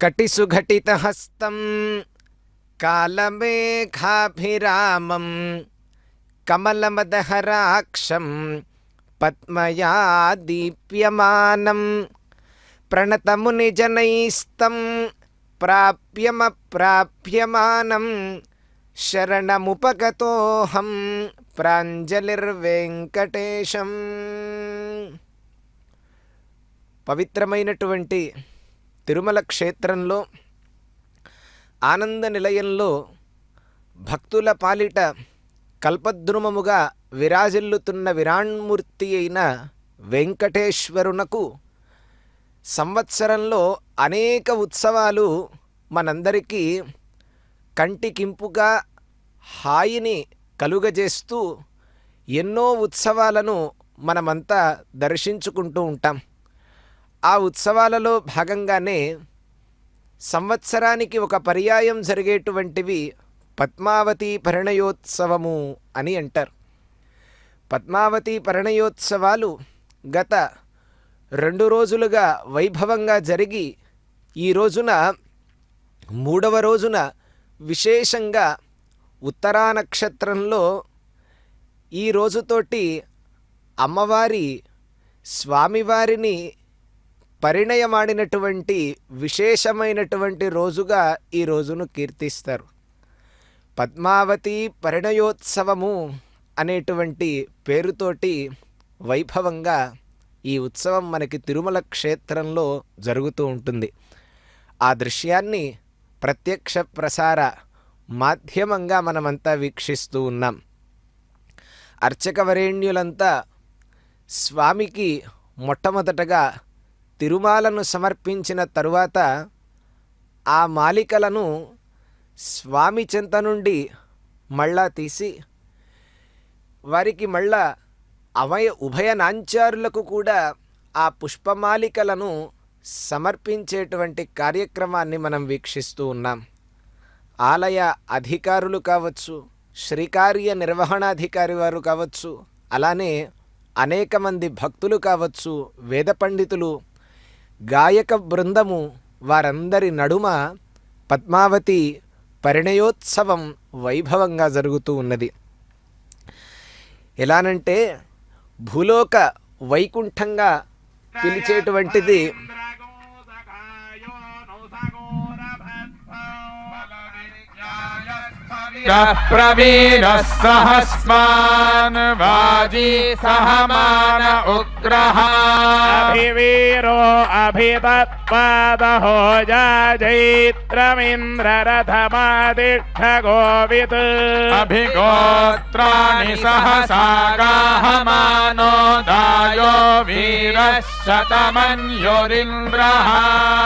కటిసుఘటితహస్తం కాలమేఘాభిరామం కమలమదహరాక్షం పద్మయా దీప్యమానం ప్రణతమునిజనైస్తం ప్రాప్యమప్రాప్యమానం శరణముపగతోహం ప్రాంజలిర్వేంకటేశం. పవిత్రమైనటువంటి తిరుమల క్షేత్రంలో ఆనంద నిలయంలో భక్తుల పాలిట కల్పద్రుమముగా విరాజిల్లుతున్న విరాణ్మూర్తి అయిన వెంకటేశ్వరునకు సంవత్సరంలో అనేక ఉత్సవాలు మనందరికీ కంటికింపుగా హాయిని కలుగజేస్తూ ఎన్నో ఉత్సవాలను మనమంతా దర్శించుకుంటూ ఉంటాం. ఆ ఉత్సవాలలో భాగంగానే సంవత్సరానికి ఒక పర్యాయం జరిగేటువంటివి పద్మావతి పరిణయోత్సవము అని అంటారు. పద్మావతి పరిణయోత్సవాలు గత 2 రోజులుగా వైభవంగా జరిగి ఈ రోజున 3వ రోజున విశేషంగా ఉత్తరా నక్షత్రంలో ఈ రోజుతోటి అమ్మవారి స్వామివారిని పరిణయమాడినటువంటి విశేషమైనటువంటి రోజుగా ఈ రోజును కీర్తిస్తారు. పద్మావతి పరిణయోత్సవము అనేటువంటి పేరుతోటి వైభవంగా ఈ ఉత్సవం మనకి తిరుమల క్షేత్రంలో జరుగుతూ ఉంటుంది. ఆ దృశ్యాన్ని ప్రత్యక్ష ప్రసార మాధ్యమంగా మనమంతా వీక్షిస్తూ ఉన్నాం. అర్చకవరేణ్యులంతా స్వామికి మొట్టమొదటగా తిరుమాలను సమర్పించిన తరువాత ఆ మాలికలను స్వామి చెంత నుండి మళ్ళా తీసి వారికి మళ్ళా ఉభయ నాంచారులకు కూడా ఆ పుష్పమాలికలను సమర్పించేటువంటి కార్యక్రమాన్ని మనం వీక్షిస్తూ ఉన్నాం. ఆలయ అధికారులు కావచ్చు, శ్రీకార్య నిర్వహణాధికారి వారు కావచ్చు, అలానే అనేక మంది భక్తులు కావచ్చు, వేద పండితులు, గాయక బృందము, వారందరి నడుమ పద్మావతి పరిణయోత్సవం వైభవంగా జరుగుతూ ఉన్నది. ఎలానంటే భూలోక వైకుంఠంగా పిలిచేటువంటిది ప్రవీరః సహస్మాన్ వాజీ సహమాన ఉగ్రః అభివీరో అభితత్పాదహో జైత్రమింద్రరథమాదిష్ఠ గోవిత్ అభిగోత్రాణి సహసా గాహమానో దాయో వీరః శతమన్యురింద్రః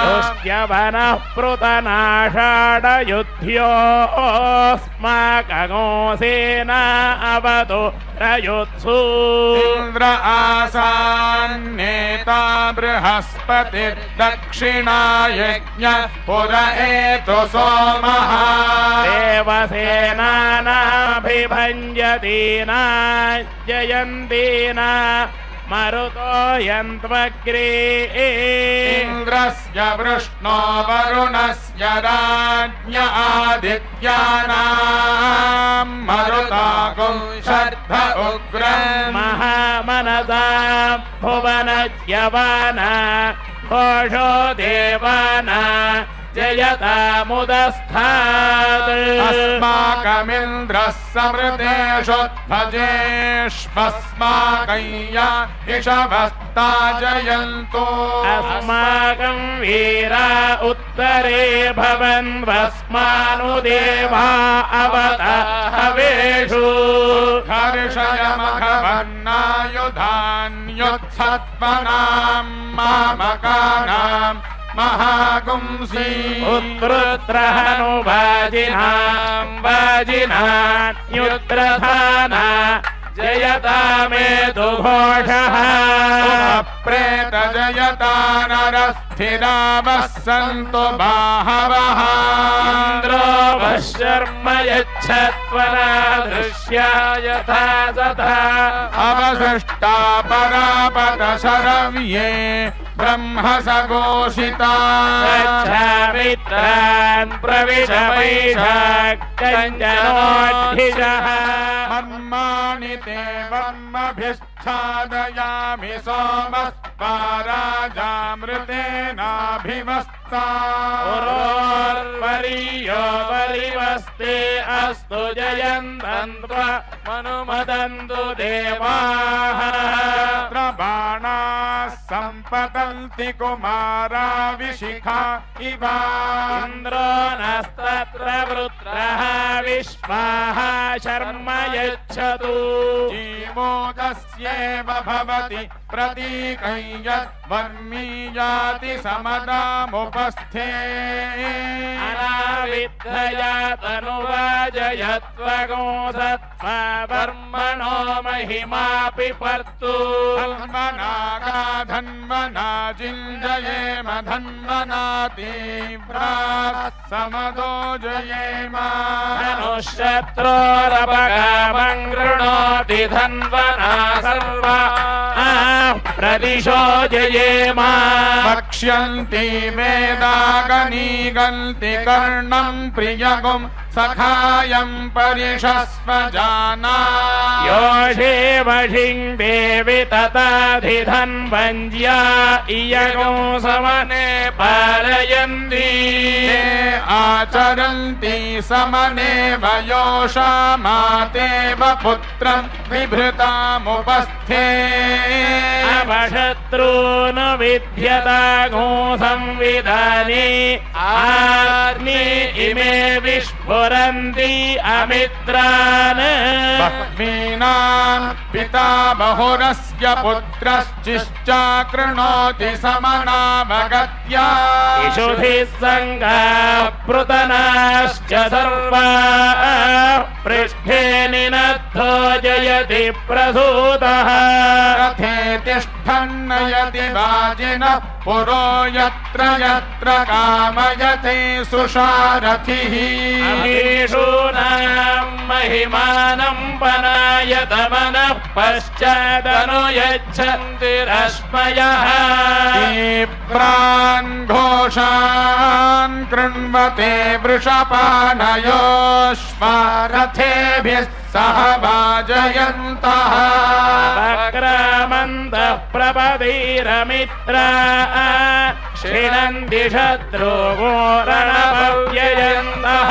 స్తుష్యవనః పృతనాషాఢయుధ్యో స్మాకగోసేనా అవతు రయుత్సు ఇంద్ర ఆసాన్నేతా బృహస్పతిర్దక్షిణాయజ్ఞ పుర ఏతు సోమః దేవసేనానాభిభంజతీనా జయంతీనా మరుతో యంత్వగ్రే ఇంద్రస్య వృష్ణో వరుణస్య రాజ్ఞ ఆదిత్యానాం మరుతాగుం శర్ధ ఉగ్రం మహామనసా భువనజ్యవాన ఘోషో దేవాన జయతాముదస్థాత్ అస్మాకమింద్రః సమృతేషోధ్వజేష్వస్మాకయ్య ఇషవస్తాజయంతో అస్మాకం వీరా ఉత్తరే భవన్వస్మానుదేవా అవత హవేషు హర్షయమఘవన్నాయుధాన్యుత్సత్వనాం మామకానాం మహాగుంసీ ఉత్పృత్రహనువాజినాం వాజినాన్యుత్రధానా జయతామేతు ఘోషః ప్రేత జయతా నరస్థిరావః సంతు బాహవః ఇంద్రో వశర్మ యచ్చత్వనా దృశ్యాయ యథా తథా అవశిష్టా పరాపద శరవ్యే ब्रह्म सघोषिता मित्रान् प्रविश वैशाख्यञ्जनोऽधिशः मर्माणि ते वर्मभिश्चादयामि सोमस्पाराजामृतेनाभिवस्ता पुरोर्वरीयो वरिवस्ते अस्तु जयन्तन्त्वमनुमदन्तु देवाः बाणाः सम्पतन्ति कुमारा विशिखा इव इन्द्रो नस्तत्र वृत्रः विश्वाः शर्म यच्छतु जीवो तस्यैव भवति प्रतीकं यद्वर्मीयाति समदामुपस्थे अनाविद्धया तनुवाजयत्वगो सत्त्वा वर्मणो महिमापि पर्तु धन्वना जिञ्जयेम धन्वना तीव्रा समदो जयेम धनुशत्रोरपकामं गृणोति धन्वना सर्वा प्रदिशो जयेम वक्ष्यन्ति वेदागनीगन्ति कर्णं प्रियगुं सखायं परिषस्व जाना योषे वशिं देवि तताधिधन्वञ्ज्या इयगो समने पारयन्ति ते आचरन्ति समने वयोषा मातेव पुत्रं विभृतामुपस्थे अवशत्रून् विद्यता गो संविधाने आग्नि इमे विस्फुरन्ति अमित्रान् बह्वीनां पिता बहुरस्य पुत्रश्चिश्चाकृणोति समनावगत्या इषुभिः सङ्गाः पृतनाश्च सर्वाः पृष्ठे निनद्धो जयति प्रसूतः रथे तिष्ठन्नयति वाजिनः पुरो यत्र यत्र कामयते सुषारथिः अभीषूणां महिमानं पनायतमनः पश्चादनुयच्छन्ति रश्मयः तीव्रान् घोषान् कृण्वते वृषपानयोश्वारथेभिः सह वाजयन्तः वक्रामन्तः प्रपदीरमित्रा क्षिणन्ति शत्रुवो रणभव्ययन्तः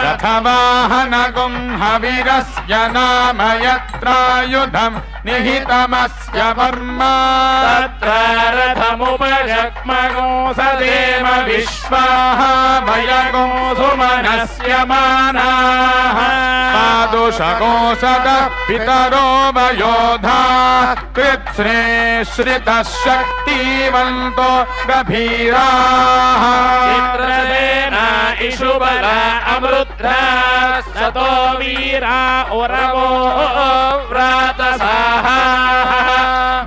रथवाहनगुं हविरस्य नाम यत्रायुधं निहितमस्य वर्मा तत्र रथमुपजग्मगो सदेम विश्वाः भयगो सुमनस्य मानाः पादुषगो सदः पितरो वयोधा कृत्स्रे श्रितः शक्तिवन्तो गभीराः चित्रसेना इषुबला अमृद्धा सतो वीरा उरवो व्रातसाः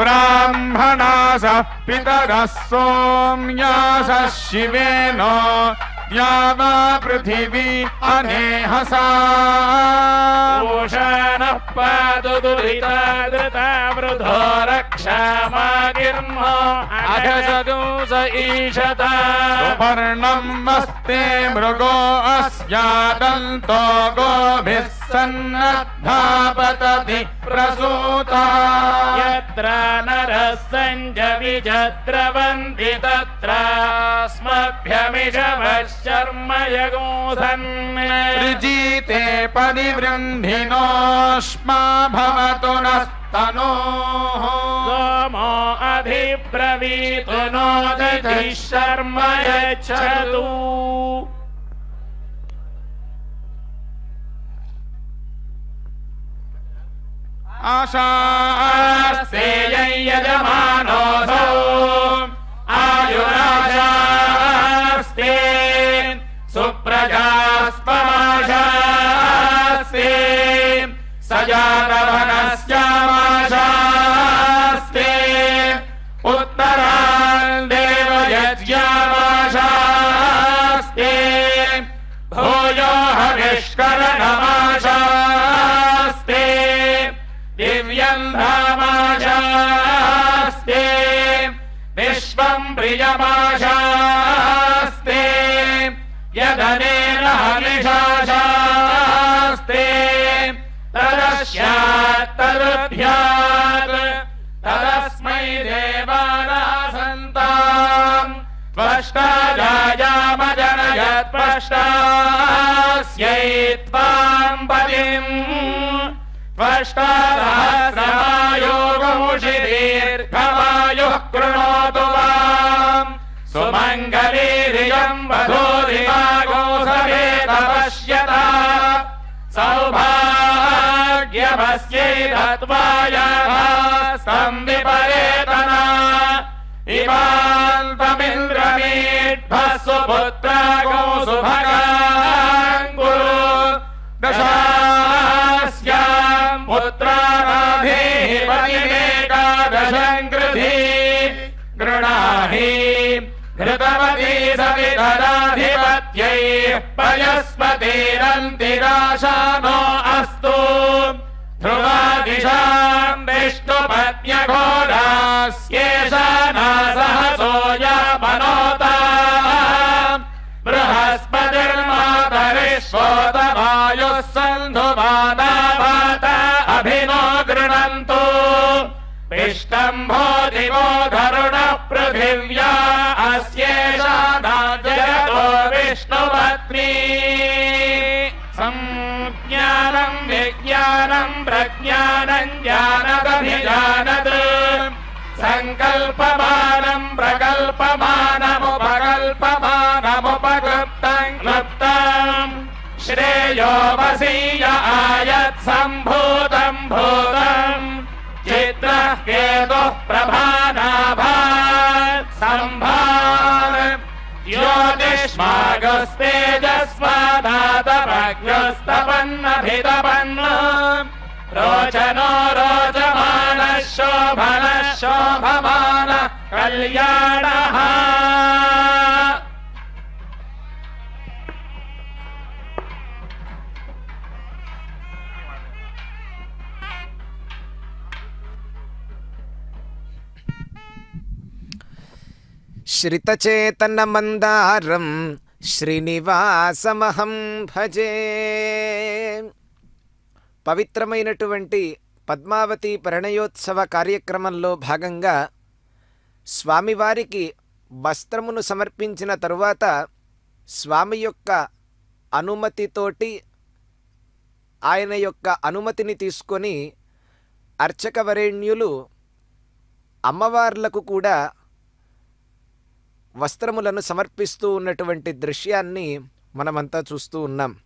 ब्राह्मणासः पितरः सोम्यासः शिवेनो द्यावा पृथिवी अनेहसा ओषानः पातु दुरिता धृता वृधो रक्षामागिर्मो अघसदु स ईशता सुपर्णं मस्ते मृगो अस्यादन्तो गोभिः सन्नद्धा पतति प्रसूता यत्र नरः सञ्जविजद्रवन्ति तत्रास्मभ्यमिषवश्चर्म यगोधन् ऋजीते परिवृन्धिनोष्मा भवतु नस्तनोः सोमो अधिब्रवीतु नो दधिः शर्म यच्छतु आशास्ते यजमानोऽसौ आयुराशास्ते सुप्रजास्पमाशास्ते सजातवनस्यामाशास्ते उत्तरान् देवयज्ञामाशास्ते भूयो हविष्करणमाशास्ते दिव्यं धामाशास्ते विश्वं प्रियमाशास्ते यदनेन हविषाशास्ते तदस्यात्तदुभ्यात् तदस्मै देवानासन्ताम् त्वष्टाजायामजनयत् त्वष्टास्यै त्वाम् पतिम् त्वष्टासहस्रमायोगमुषि दीर्घमायुः कृणोतु वाम् सुमङ्गलीरियम् वधूरिमागो समेत पश्यता सौभाग्यमस्यै दत्त्वायास्तम् विपरेतना इमान्तमिन्द्रमीड्भः सुपुत्रागो सुभगाङ्गुरु दशास्याम् पुत्राराधेः पतिमेकादशम् कृधी गृणाहि घृतवती सवितराधिपत्यैः पयस्पतिरन्तिराशानो अस्तु ध्रुवादिशाम् विष्णुपत्न्यघोरास्येषाना सहसोऽयमनोता बृहस्पतिर्मातरिष्वोतवायुः सन्धुमानावात अभिनो गृह्णन्तु पिष्टम्भो दिवो धरुणः पृथिव्या अस्येषाना जगतो विष्णुपत्नी संज्ञानम् विज्ञानम् प्रज्ञानम् ज्ञानदभिजानत् सङ्कल्पमानम् प्रकल्पमानमुपकल्पमानमुपकृप्तम् क्लुप्तम् श्रेयो वसीय आयत्सम्भूतम् भूतम् चित्रः केतुः प्रभानाभात् सम्भार ज्योतिष्मागस्तेजस्वादातपज्ञस्तपन्नभितपन् रोचनो रोचमानः शोभनः शोभमानः कल्याणः శ్రితచేతనమందారం శ్రీనివాసమహం భజే. పవిత్రమైనటువంటి పద్మావతి పరిణయోత్సవ కార్యక్రమంలో భాగంగా స్వామివారికి వస్త్రమును సమర్పించిన తరువాత స్వామి యొక్క అనుమతితోటి ఆయన యొక్క అనుమతిని తీసుకొని అర్చకవరేణ్యులు అమ్మవార్లకు కూడా వస్త్రములను సమర్పిస్తూ ఉన్నటువంటి దృశ్యాన్ని మనమంతా చూస్తూ ఉన్నాం.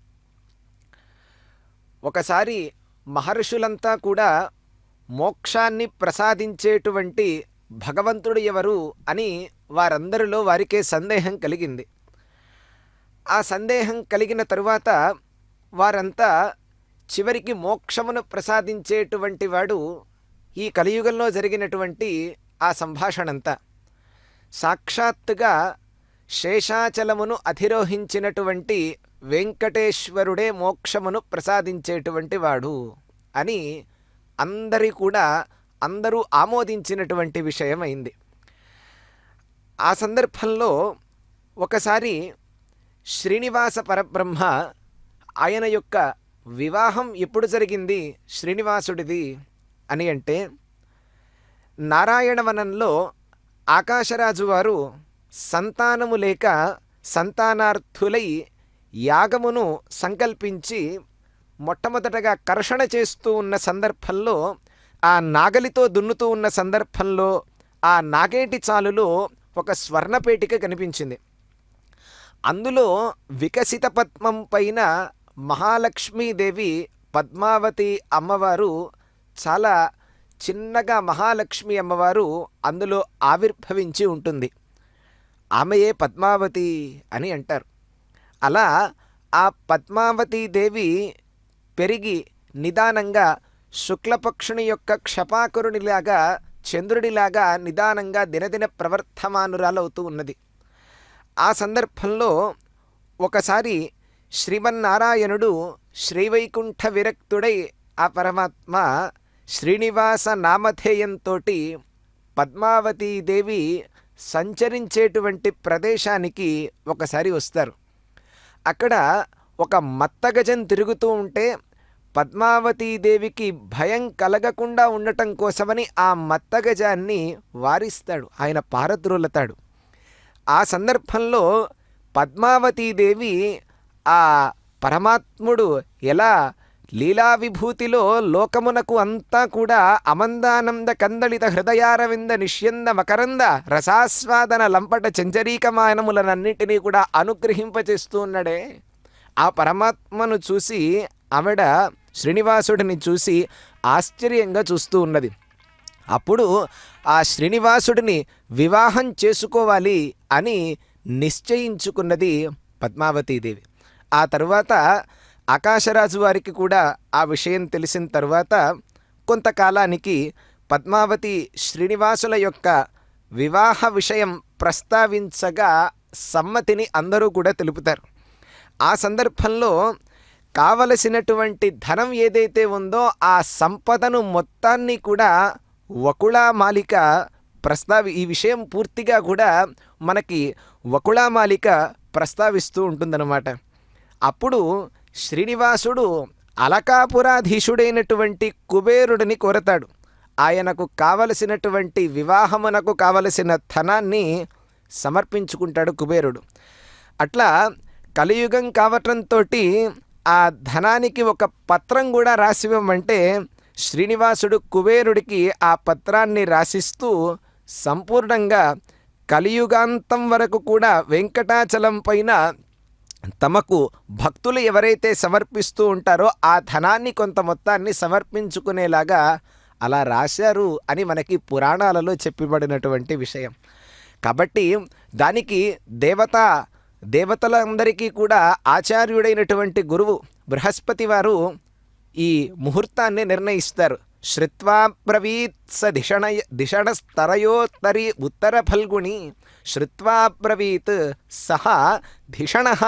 ఒకసారి మహర్షులంతా కూడా మోక్షాన్ని ప్రసాదించేటువంటి భగవంతుడు ఎవరు అని వారందరిలో వారికే సందేహం కలిగింది. ఆ సందేహం కలిగిన తరువాత వారంతా చివరికి మోక్షమును ప్రసాదించేటువంటి వాడు ఈ కలియుగంలో జరిగినటువంటి ఆ సంభాషణంతా సాక్షాత్తుగా శేషాచలమును అధిరోహించినటువంటి వెంకటేశ్వరుడే మోక్షమును ప్రసాదించేటువంటి వాడు అని అందరూ ఆమోదించినటువంటి విషయమైంది. ఆ సందర్భంలో ఒకసారి శ్రీనివాస పరబ్రహ్మ ఆయన యొక్క వివాహం ఎప్పుడు జరిగింది శ్రీనివాసుడిది అని అంటే, నారాయణవనంలో ఆకాశరాజు వారు సంతానము లేక సంతానార్థులై యాగమును సంకల్పించి మొట్టమొదటగా కర్షణ చేస్తూ ఉన్న సందర్భంలో, ఆ నాగలితో దున్నుతూ ఉన్న సందర్భంలో ఆ నాగేటి చాలులో ఒక స్వర్ణపేటిక కనిపించింది. అందులో వికసిత పద్మం పైన మహాలక్ష్మీదేవి పద్మావతి అమ్మవారు, చాలా చిన్నగా మహాలక్ష్మి అమ్మవారు అందులో ఆవిర్భవించి ఉంటుంది. ఆమెయే పద్మావతి అని అంటారు. అలా ఆ పద్మావతీదేవి పెరిగి నిదానంగా శుక్లపక్షుని యొక్క క్షపాకురునిలాగా, చంద్రుడిలాగా నిదానంగా దినదిన ప్రవర్ధమానురాలవుతూ ఉన్నది. ఆ సందర్భంలో ఒకసారి శ్రీమన్నారాయణుడు శ్రీవైకుంఠ విరక్తుడై ఆ పరమాత్మ శ్రీనివాస నామధేయంతో పద్మావతీదేవి సంచరించేటువంటి ప్రదేశానికి ఒకసారి వస్తారు. అక్కడ ఒక మత్తగజం తిరుగుతూ ఉంటే పద్మావతీదేవికి భయం కలగకుండా ఉండటం కోసమని ఆ మత్తగజాన్ని వారిస్తాడు, ఆయన పారద్రోలతాడు. ఆ సందర్భంలో పద్మావతీదేవి ఆ పరమాత్ముడు ఎలా లీలా విభూతిలో లోకమునకు అంతా కూడా అమందానంద కందళిత హృదయారవింద నిష్యంద మకరంద రసాస్వాదన లంపట చంచరీకమానములనన్నింటినీ కూడా అనుగ్రహింపచేస్తూ ఉన్నాడే, ఆ పరమాత్మను చూసి ఆవిడ శ్రీనివాసుడిని చూసి ఆశ్చర్యంగా చూస్తూ ఉన్నది. అప్పుడు ఆ శ్రీనివాసుడిని వివాహం చేసుకోవాలి అని నిశ్చయించుకున్నది పద్మావతీదేవి. ఆ తరువాత ఆకాశరాజు వారికి కూడా ఆ విషయం తెలిసిన తరువాత కొంతకాలానికి పద్మావతి శ్రీనివాసుల యొక్క వివాహ విషయం ప్రస్తావించగా సమ్మతిని అందరూ కూడా తెలుపుతారు. ఆ సందర్భంలో కావలసినటువంటి ధనం ఏదైతే ఉందో ఆ సంపదను మొత్తాన్ని కూడా వకుళామాలిక ఈ విషయం పూర్తిగా కూడా మనకి వకుళామాలిక ప్రస్తావిస్తూ ఉంటుందన్నమాట. అప్పుడు శ్రీనివాసుడు అలకాపురాధీశుడైనటువంటి కుబేరుడిని కోరతాడు. ఆయనకు కావలసినటువంటి వివాహమునకు కావలసిన ధనాన్ని సమర్పించుకుంటాడు కుబేరుడు. అట్లా కలియుగం కావటంతో ఆ ధనానికి ఒక పత్రం కూడా రాసివ్వమంటే శ్రీనివాసుడు కుబేరుడికి ఆ పత్రాన్ని రాసిస్తూ సంపూర్ణంగా కలియుగాంతం వరకు కూడా వెంకటాచలం పైన తమకు భక్తులు ఎవరైతే సమర్పిస్తూ ఉంటారో ఆ ధనాన్ని కొంత మొత్తాన్ని సమర్పించుకునేలాగా అలా రాశారు అని మనకి పురాణాలలో చెప్పబడినటువంటి విషయం. కాబట్టి దానికి దేవతలందరికీ కూడా ఆచార్యుడైనటువంటి గురువు బృహస్పతి వారు ఈ ముహూర్తాన్ని నిర్ణయిస్తారు. శ్రుత్వా బ్రవీత్ స ధిషణస్తరయోత్తరి ఉత్తర ఫల్గుణి శ్రుత్వా బ్రవీత్ సహ ధిషణః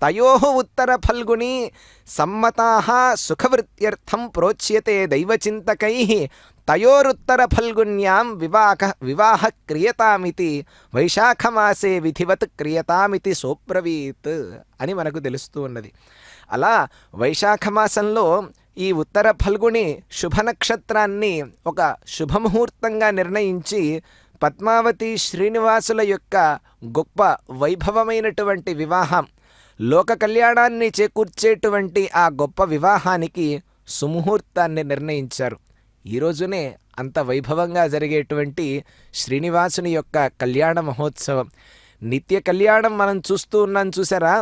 తయోః ఉత్తర ఫల్గుణి సమ్మతాః సుఖవృత్యర్థం ప్రోచ్యతే దైవచింతకైః తయోరుత్తర ఫల్గుణ్యాం వివాహ క్రియతామితి వైశాఖమాసే విధివత్ క్రియతామితి సోబ్రవీత్ అని మనకు తెలుస్తూ ఉన్నది. అలా వైశాఖ మాసంలో ఈ ఉత్తర ఫల్గుణి శుభ నక్షత్రాన్ని ఒక శుభముహూర్తంగా నిర్ణయించి పద్మావతి శ్రీనివాసుల యొక్క గొప్ప వైభవమైనటువంటి వివాహం, లోక కళ్యాణాన్ని చేకూర్చేటువంటి ఆ గొప్ప వివాహానికి సుముహూర్తాన్ని నిర్ణయించారు. ఈ రోజునే అంత వైభవంగా జరిగేటువంటి శ్రీనివాసుని యొక్క కళ్యాణ మహోత్సవం, నిత్య కళ్యాణం మనం చూస్తూ ఉన్నాం చూసారా.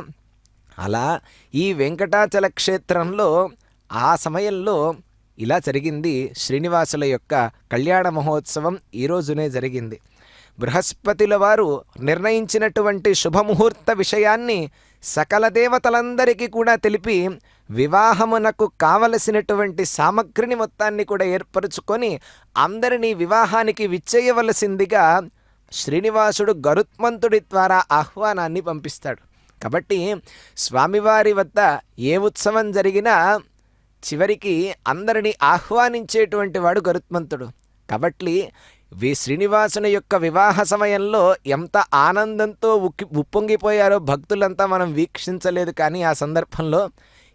అలా ఈ వెంకటాచల క్షేత్రంలో ఆ సమయంలో ఇలా జరిగింది. శ్రీనివాసుల యొక్క కళ్యాణ మహోత్సవం ఈ రోజునే జరిగింది. బృహస్పతుల వారు నిర్ణయించినటువంటి శుభముహూర్త విషయాన్ని సకల దేవతలందరికీ కూడా తెలిపి వివాహమునకు కావలసినటువంటి సామగ్రిని మొత్తాన్ని కూడా ఏర్పరచుకొని అందరినీ వివాహానికి విచ్చేయవలసిందిగా శ్రీనివాసుడు గరుత్మంతుడి ద్వారా ఆహ్వానాన్ని పంపిస్తాడు. కాబట్టి స్వామివారి వద్ద ఏ ఉత్సవం జరిగినా చివరికి అందరినీ ఆహ్వానించేటువంటి వాడు గరుత్మంతుడు. కాబట్టి శ్రీనివాసుని యొక్క వివాహ సమయంలో ఎంత ఆనందంతో ఉప్పొంగిపోయారో భక్తులంతా మనం వీక్షించలేదు, కానీ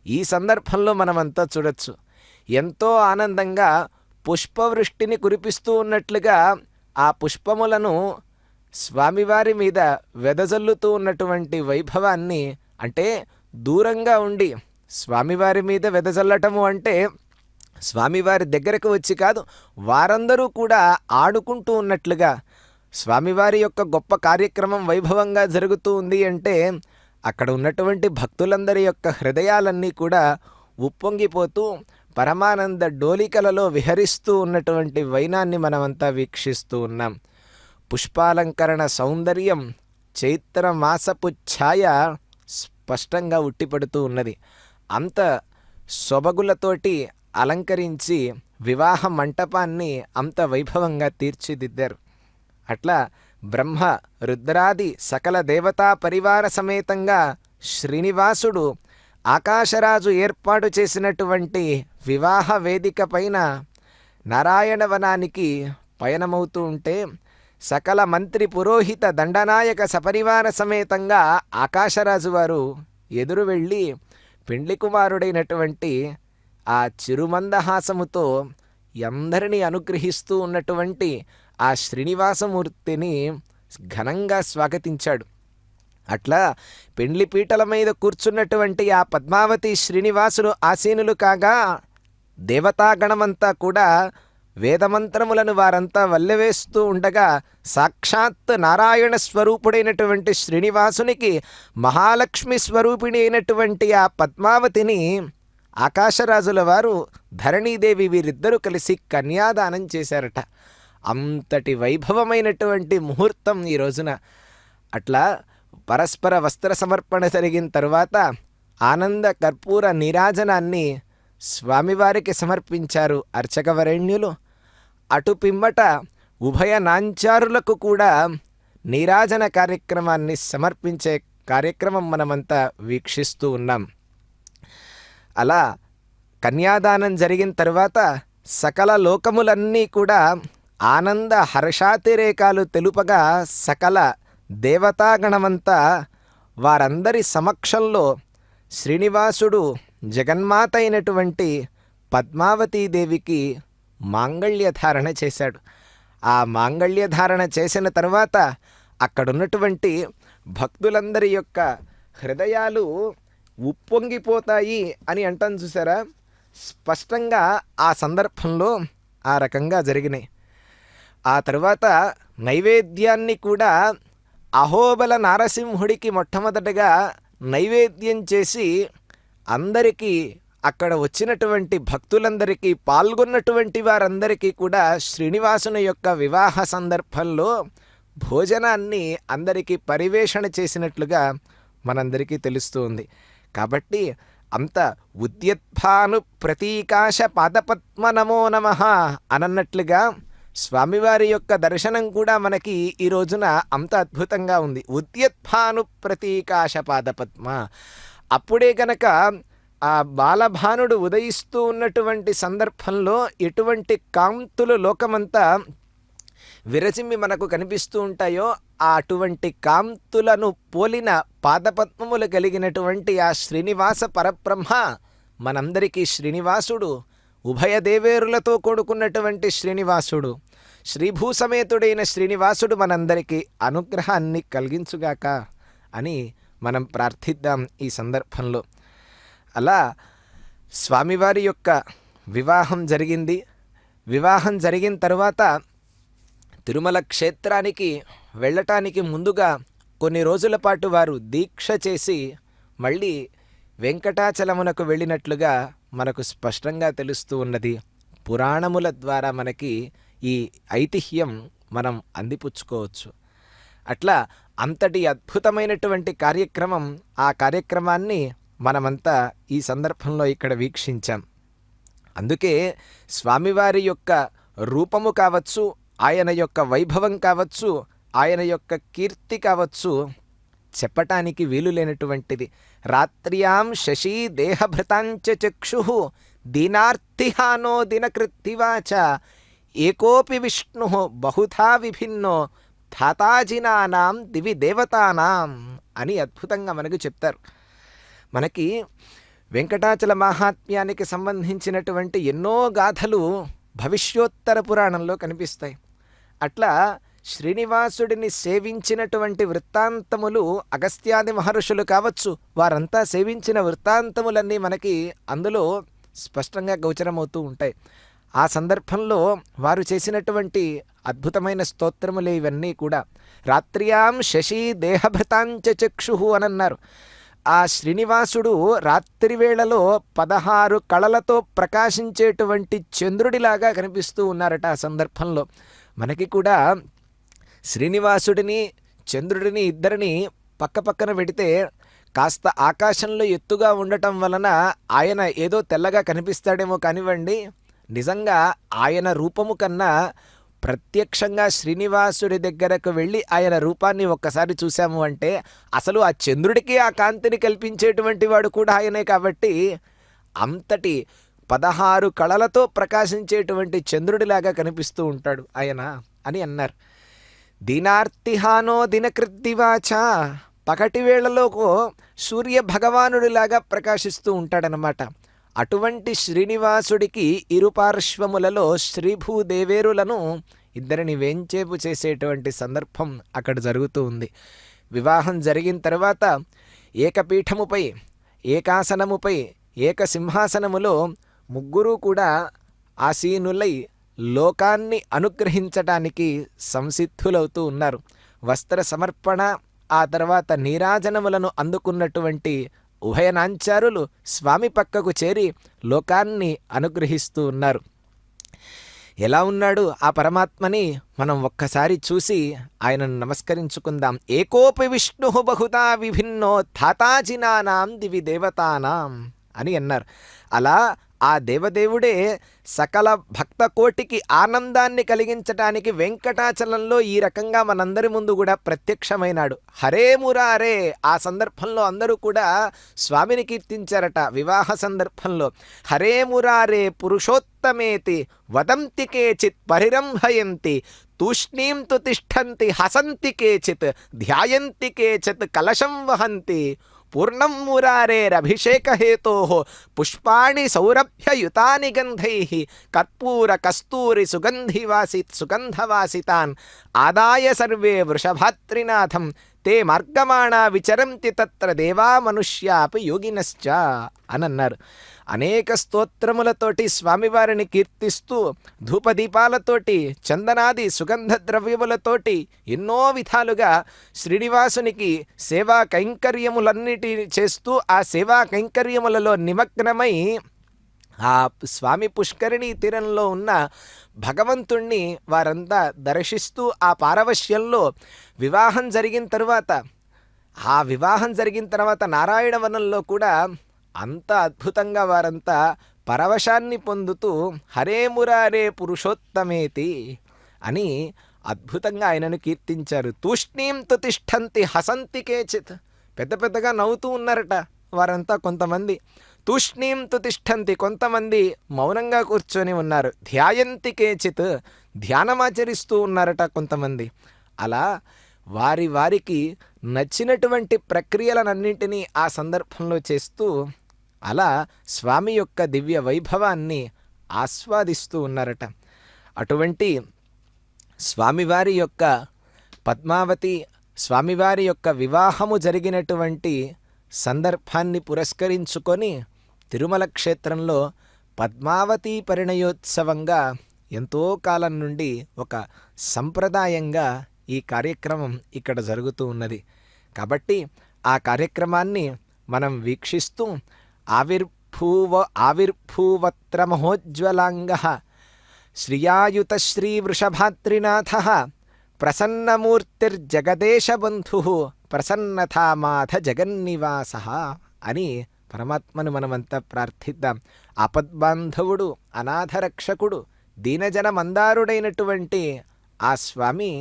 ఈ సందర్భంలో మనమంతా చూడొచ్చు. ఎంతో ఆనందంగా పుష్పవృష్టిని కురిపిస్తూ ఉన్నట్లుగా ఆ పుష్పములను స్వామివారి మీద వెదజల్లుతూ ఉన్నటువంటి వైభవాన్ని, అంటే దూరంగా ఉండి స్వామివారి మీద వెదజల్లటము అంటే స్వామివారి దగ్గరకు వచ్చి కాదు, వారందరూ కూడా ఆడుకుంటూ ఉన్నట్లుగా స్వామివారి యొక్క గొప్ప కార్యక్రమం వైభవంగా జరుగుతూ ఉంది అంటే అక్కడ ఉన్నటువంటి భక్తులందరి యొక్క హృదయాలన్నీ కూడా ఉప్పొంగిపోతూ పరమానంద డోలికలలో విహరిస్తూ ఉన్నటువంటి వైనాన్ని మనమంతా వీక్షిస్తూ ఉన్నాం. పుష్పాలంకరణ సౌందర్యం చైత్ర మాసపు ఛాయ స్పష్టంగా ఉట్టిపడుతూ ఉన్నది. అంత సొబగులతోటి అలంకరించి వివాహ మంటపాన్ని అంత వైభవంగా తీర్చిదిద్దారు. అట్లా బ్రహ్మ రుద్రాది సకల దేవతా పరివార సమేతంగా శ్రీనివాసుడు ఆకాశరాజు ఏర్పాటు చేసినటువంటి వివాహ వేదిక పైన నారాయణవనానికి పయనమవుతూ ఉంటే సకల మంత్రి పురోహిత దండనాయక సపరివార సమేతంగా ఆకాశరాజు వారు ఎదురు వెళ్ళి పెండ్లి కుమారుడైనటువంటి ఆ చిరుమందహాసముతో అందరినీ అనుగ్రహిస్తూ ఉన్నటువంటి ఆ శ్రీనివాసమూర్తిని ఘనంగా స్వాగతించాడు. అట్లా పెండ్లి పీటల మీద కూర్చున్నటువంటి ఆ పద్మావతి శ్రీనివాసులు ఆసీనులు కాగా దేవతాగణమంతా కూడా వేదమంత్రములను వారంతా వల్లెవేస్తూ ఉండగా సాక్షాత్ నారాయణ స్వరూపుడైనటువంటి శ్రీనివాసునికి మహాలక్ష్మి స్వరూపిణి అయినటువంటి ఆ పద్మావతిని ఆకాశరాజుల వారు ధరణీదేవి వీరిద్దరూ కలిసి కన్యాదానం చేశారట. అంతటి వైభవమైనటువంటి ముహూర్తం ఈ రోజున. అట్లా పరస్పర వస్త్ర సమర్పణ జరిగిన తరువాత ఆనంద కర్పూర నీరాజనాన్ని స్వామివారికి సమర్పించారు అర్చకవరేణ్యులు. అటు పిమ్మట ఉభయ నాంచారులకు కూడా నీరాజన కార్యక్రమాన్ని సమర్పించే కార్యక్రమం మనమంతా వీక్షిస్తూ ఉన్నాం. అలా కన్యాదానం జరిగిన తరువాత సకల లోకములన్నీ కూడా ఆనంద హర్షాతిరేకాలు తెలుపగా సకల దేవతాగణమంతా వారందరి సమక్షంలో శ్రీనివాసుడు జగన్మాత అయినటువంటి పద్మావతీదేవికి మాంగళ్యధారణ చేశాడు. ఆ మాంగళ్యధారణ చేసిన తర్వాత అక్కడున్నటువంటి భక్తులందరి యొక్క హృదయాలు ఉప్పొంగిపోతాయి అని అంటాను చూసారా, స్పష్టంగా ఆ సందర్భంలో ఆ రకంగా జరిగినాయి. ఆ తర్వాత నైవేద్యాన్ని కూడా అహోబల నారసింహుడికి మొట్టమొదటగా నైవేద్యం చేసి అందరికీ అక్కడ వచ్చినటువంటి భక్తులందరికీ పాల్గొన్నటువంటి వారందరికీ కూడా శ్రీనివాసుని యొక్క వివాహ సందర్భంలో భోజనాన్ని అందరికీ పరివేషణ చేసినట్లుగా మనందరికీ తెలుస్తుంది. కాబట్టి అంత ఉద్యత్భాను ప్రతీకాశ పాదపద్మ నమో నమః అనన్నట్లుగా స్వామివారి యొక్క దర్శనం కూడా మనకి ఈ రోజున అంత అద్భుతంగా ఉంది. ఉద్యత్భాను ప్రతీకాశ పాదపద్మ. అప్పుడే గనక ఆ బాలభానుడు ఉదయిస్తూ ఉన్నటువంటి సందర్భంలో ఎటువంటి కాంతులు లోకమంతా విరచిమ్మి మనకు కనిపిస్తూ ఉంటాయో అటువంటి కాంతులను పోలిన పాదపద్మములు కలిగినటువంటి ఆ శ్రీనివాస పరబ్రహ్మ మనందరికీ శ్రీనివాసుడు, ఉభయ దేవేరులతో కూడుకున్నటువంటి శ్రీనివాసుడు, శ్రీభూసమేతుడైన శ్రీనివాసుడు మనందరికీ అనుగ్రహాన్ని కలిగించుగాక అని మనం ప్రార్థిద్దాం ఈ సందర్భంలో. అలా స్వామివారి యొక్క వివాహం జరిగింది. వివాహం జరిగిన తర్వాత తిరుమల క్షేత్రానికి వెళ్ళటానికి ముందుగా కొన్ని రోజుల పాటు వారు దీక్ష చేసి మళ్ళీ వెంకటాచలమునకు వెళ్ళినట్లుగా మనకు స్పష్టంగా తెలుస్తూ ఉన్నది. పురాణముల ద్వారా మనకి ఈ ఐతిహ్యం మనం అందిపుచ్చుకోవచ్చు. అట్లా అంతటి అద్భుతమైనటువంటి కార్యక్రమం, ఆ కార్యక్రమాన్ని మనమంతా ఈ సందర్భంలో ఇక్కడ వీక్షించాం. అందుకే స్వామివారి యొక్క రూపము కావచ్చు, ఆయన యొక్క వైభవం కావచ్చు, ఆయన యొక్క కీర్తి కావచ్చు, చెప్పటానికి వీలు లేనటువంటిది. రాత్ర్యాం శశీ దేహభృతాంచ చక్షు దీనార్తిహానో దినకృత్తివాచ ఏకోపి విష్ణు బహుధా విభిన్నో ధాతాజినానాం దివి దేవతానాం అని అద్భుతంగా మనకు చెప్తారు. మనకి వెంకటాచల మహాత్మ్యానికి సంబంధించినటువంటి ఎన్నో గాథలు భవిష్యోత్తర పురాణంలో కనిపిస్తాయి. అట్లా శ్రీనివాసుడిని సేవించినటువంటి వృత్తాంతములు అగస్త్యాది మహర్షులు కావచ్చు, వారంతా సేవించిన వృత్తాంతములన్నీ మనకి అందులో స్పష్టంగా గోచరమవుతూ ఉంటాయి. ఆ సందర్భంలో వారు చేసినటువంటి అద్భుతమైన స్తోత్రములు ఇవన్నీ కూడా. రాత్ర్యాం శశీ దేహభృతాంచ చక్షు అని అన్నారు. ఆ శ్రీనివాసుడు రాత్రి వేళలో 16 కళలతో ప్రకాశించేటువంటి చంద్రుడిలాగా కనిపిస్తూ ఉన్నారట. ఆ సందర్భంలో మనకి కూడా శ్రీనివాసుడిని చంద్రుడిని ఇద్దరిని పక్కపక్కన పెడితే కాస్త ఆకాశంలో ఎత్తుగా ఉండటం వలన ఆయన ఏదో తెల్లగా కనిపిస్తాడేమో కానివ్వండి, నిజంగా ఆయన రూపము కన్నా ప్రత్యక్షంగా శ్రీనివాసుడి దగ్గరకు వెళ్ళి ఆయన రూపాన్ని ఒక్కసారి చూసాము అంటే అసలు ఆ చంద్రుడికి ఆ కాంతిని కల్పించేటువంటి వాడు కూడా ఆయనే. కాబట్టి అంతటి 16 కళలతో ప్రకాశించేటువంటి చంద్రుడిలాగా కనిపిస్తూ ఉంటాడు ఆయన అని అన్నారు. దీనార్తిహానో దినకృద్దివాచ, పగటి వేళలోకో సూర్య భగవానుడిలాగా ప్రకాశిస్తూ ఉంటాడనమాట. అటువంటి శ్రీనివాసుడికి ఇరుపార్శ్వములలో శ్రీభూదేవేరులను ఇద్దరిని వేంచేపు చేసేటువంటి సందర్భం అక్కడ జరుగుతూ ఉంది. వివాహం జరిగిన తర్వాత ఏకపీఠముపై, ఏకాసనముపై, ఏకసింహాసనములో ముగ్గురు కూడా ఆసీనులై లోకాన్ని అనుగ్రహించటానికి సంసిద్ధులవుతూ ఉన్నారు. వస్త్ర సమర్పణ, ఆ తర్వాత నీరాజనములను అందుకున్నటువంటి ఉభయనాంచారులు స్వామి పక్కకు చేరి లోకాన్ని అనుగ్రహిస్తూ ఉన్నారు. ఎలా ఉన్నాడు ఆ పరమాత్మని మనం ఒక్కసారి చూసి ఆయనను నమస్కరించుకుందాం. ఏకోపి విష్ణు బహుదా విభిన్నో ధాతాజినానాం దివి దేవతానాం అని అన్నారు. అలా ఆ దేవదేవుడే సకల భక్త కోటికి ఆనందాన్ని కలిగించటానికి వెంకటాచలంలో ఈ రకంగా మనందరి ముందు కూడా ప్రత్యక్షమైనాడు. హరే మురారే, ఆ సందర్భంలో అందరూ కూడా స్వామిని కీర్తించారట. వివాహ సందర్భంలో హరే మురారే పురుషోత్తమేతి వదంతి కేచిత్ పరిరంభయంతి తూష్ణీం తు తిష్టంతి హసంతి కేచిత్ ధ్యాయంతి కేచిత్ కలశం వహంతి పూర్ణం మురారేరభిషేకహేతో పుష్పాణి సౌరభ్యయుతాని గంధై కర్పూర కస్తూరి సుగంధవాసితాన్ ఆదాయ సర్వే వృషభాత్రినాథం తే మార్గమాణా విచరంతి తత్ర దేవా మనుష్యాపి యోగినశ్చ అని అన్నారు. అనేక స్తోత్రములతోటి స్వామివారిని కీర్తిస్తూ ధూపదీపాలతోటి, చందనాది సుగంధ ద్రవ్యములతోటి ఎన్నో విధాలుగా శ్రీనివాసునికి సేవా కైంకర్యములన్నిటి చేస్తూ ఆ సేవా కైంకర్యములలో నిమగ్నమై ఆ స్వామి పుష్కరిణి తీరంలో ఉన్న భగవంతుణ్ణి వారంతా దర్శిస్తూ ఆ పారవశ్యంలో వివాహం జరిగిన తర్వాత నారాయణవనంలో కూడా అంత అద్భుతంగా వారంతా పరవశాన్ని పొందుతూ హరే మురారే పురుషోత్తమేతి అని అద్భుతంగా ఆయనను కీర్తించారు. తూష్ణీం తు తిష్టంతి హసంతి కేచిత్, పెద్ద పెద్దగా నవ్వుతూ ఉన్నారట వారంతా. కొంతమంది తూష్ణీం తు తిష్టంతి, కొంతమంది మౌనంగా కూర్చొని ఉన్నారు. ధ్యాయంతి కేచిత్, ధ్యానమాచరిస్తూ ఉన్నారట కొంతమంది. అలా వారికి నచ్చినటువంటి ప్రక్రియలనన్నింటినీ ఆ సందర్భంలో చేస్తూ అలా స్వామి యొక్క దివ్య వైభవాన్ని ఆస్వాదిస్తూ ఉన్నారట. అటువంటి స్వామివారి యొక్క పద్మావతి స్వామివారి యొక్క వివాహము జరిగినటువంటి సందర్భాన్ని పురస్కరించుకొని తిరుమల క్షేత్రంలో పద్మావతి పరిణయోత్సవంగా ఎంతో కాలం నుండి ఒక సంప్రదాయంగా ఈ కార్యక్రమం ఇక్కడ జరుగుతూ ఉన్నది. కాబట్టి ఆ కార్యక్రమాన్ని మనం వీక్షిస్తూ ఆవిర్భూవత్ర మహోజ్వలాంగః శ్రియాయుత శ్రీ వృషభాత్రినాథ ప్రసన్నమూర్తిర్జగదేశబంధుః ప్రసన్నతామాధ జగన్నివాస అని పరమాత్మను మనమంతా ప్రార్థిద్దాం. ఆపద్బాంధవుడు, అనాథరక్షకుడు, దీనజన మందారుడైనటువంటి ఆ స్వామి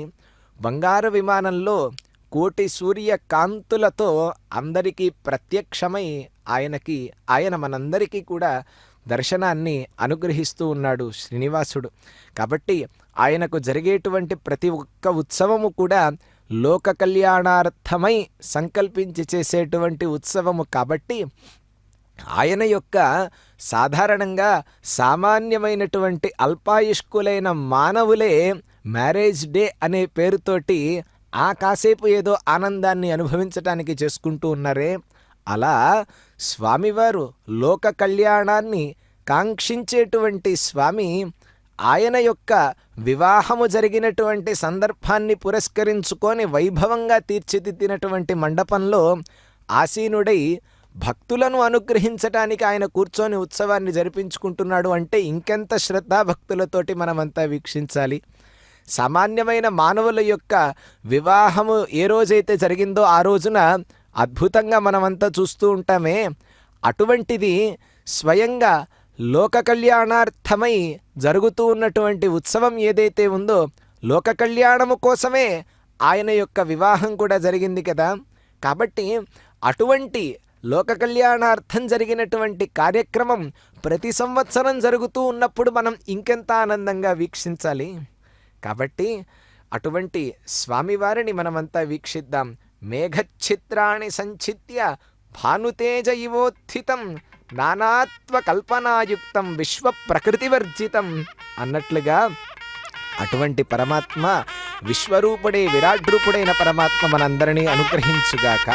బంగారు విమానంలో కోటి సూర్య కాంతులతో అందరికీ ప్రత్యక్షమై ఆయన మనందరికీ కూడా దర్శనాన్ని అనుగ్రహిస్తూ ఉన్నాడు శ్రీనివాసుడు. కాబట్టి ఆయనకు జరిగేటువంటి ప్రతి ఒక్క ఉత్సవము కూడా లోక కళ్యాణార్థమై సంకల్పించి చేసేటువంటి ఉత్సవము. కాబట్టి ఆయన యొక్క సాధారణంగా సామాన్యమైనటువంటి అల్పాయుష్కులైన మానవులే మ్యారేజ్ డే అనే పేరుతోటి ఆ కాసేపు ఏదో ఆనందాన్ని అనుభవించటానికి చేసుకుంటూ ఉన్నారే, అలా స్వామివారు లోక కళ్యాణాన్ని కాంక్షించేటువంటి స్వామి ఆయన యొక్క వివాహము జరిగినటువంటి సందర్భాన్ని పురస్కరించుకొని వైభవంగా తీర్చిదిద్దినటువంటి మండపంలో ఆసీనుడై భక్తులను అనుగ్రహించటానికి ఆయన కూర్చొని ఉత్సవాన్ని జరిపించుకుంటున్నాడు అంటే ఇంకెంత శ్రద్ధాభక్తులతోటి మనమంతా వీక్షించాలి. సామాన్యమైన మానవుల యొక్క వివాహము ఏ రోజైతే జరిగిందో ఆ రోజున అద్భుతంగా మనమంతా చూస్తూ ఉంటామే, అటువంటిది స్వయంగా లోక కళ్యాణార్థమై జరుగుతూ ఉన్నటువంటి ఉత్సవం ఏదైతే ఉందో లోక కళ్యాణము కోసమే ఆయన యొక్క వివాహం కూడా జరిగింది కదా. కాబట్టి అటువంటి లోక కళ్యాణార్థం జరిగినటువంటి కార్యక్రమం ప్రతి సంవత్సరం జరుగుతూ ఉన్నప్పుడు మనం ఇంకెంత ఆనందంగా వీక్షించాలి. కాబట్టి అటువంటి స్వామివారిని మనమంతా వీక్షిద్దాం. మేఘఛిత్రాణి సంచిత్య భానుతేజ ఇవోత్థితం నానాత్వ కల్పనాయుక్తం విశ్వ ప్రకృతివర్జితం అన్నట్లుగా అటువంటి పరమాత్మ, విశ్వరూపుడే విరాట్ రూపుడైన పరమాత్మ మనందరినీ అనుగ్రహించుగాక.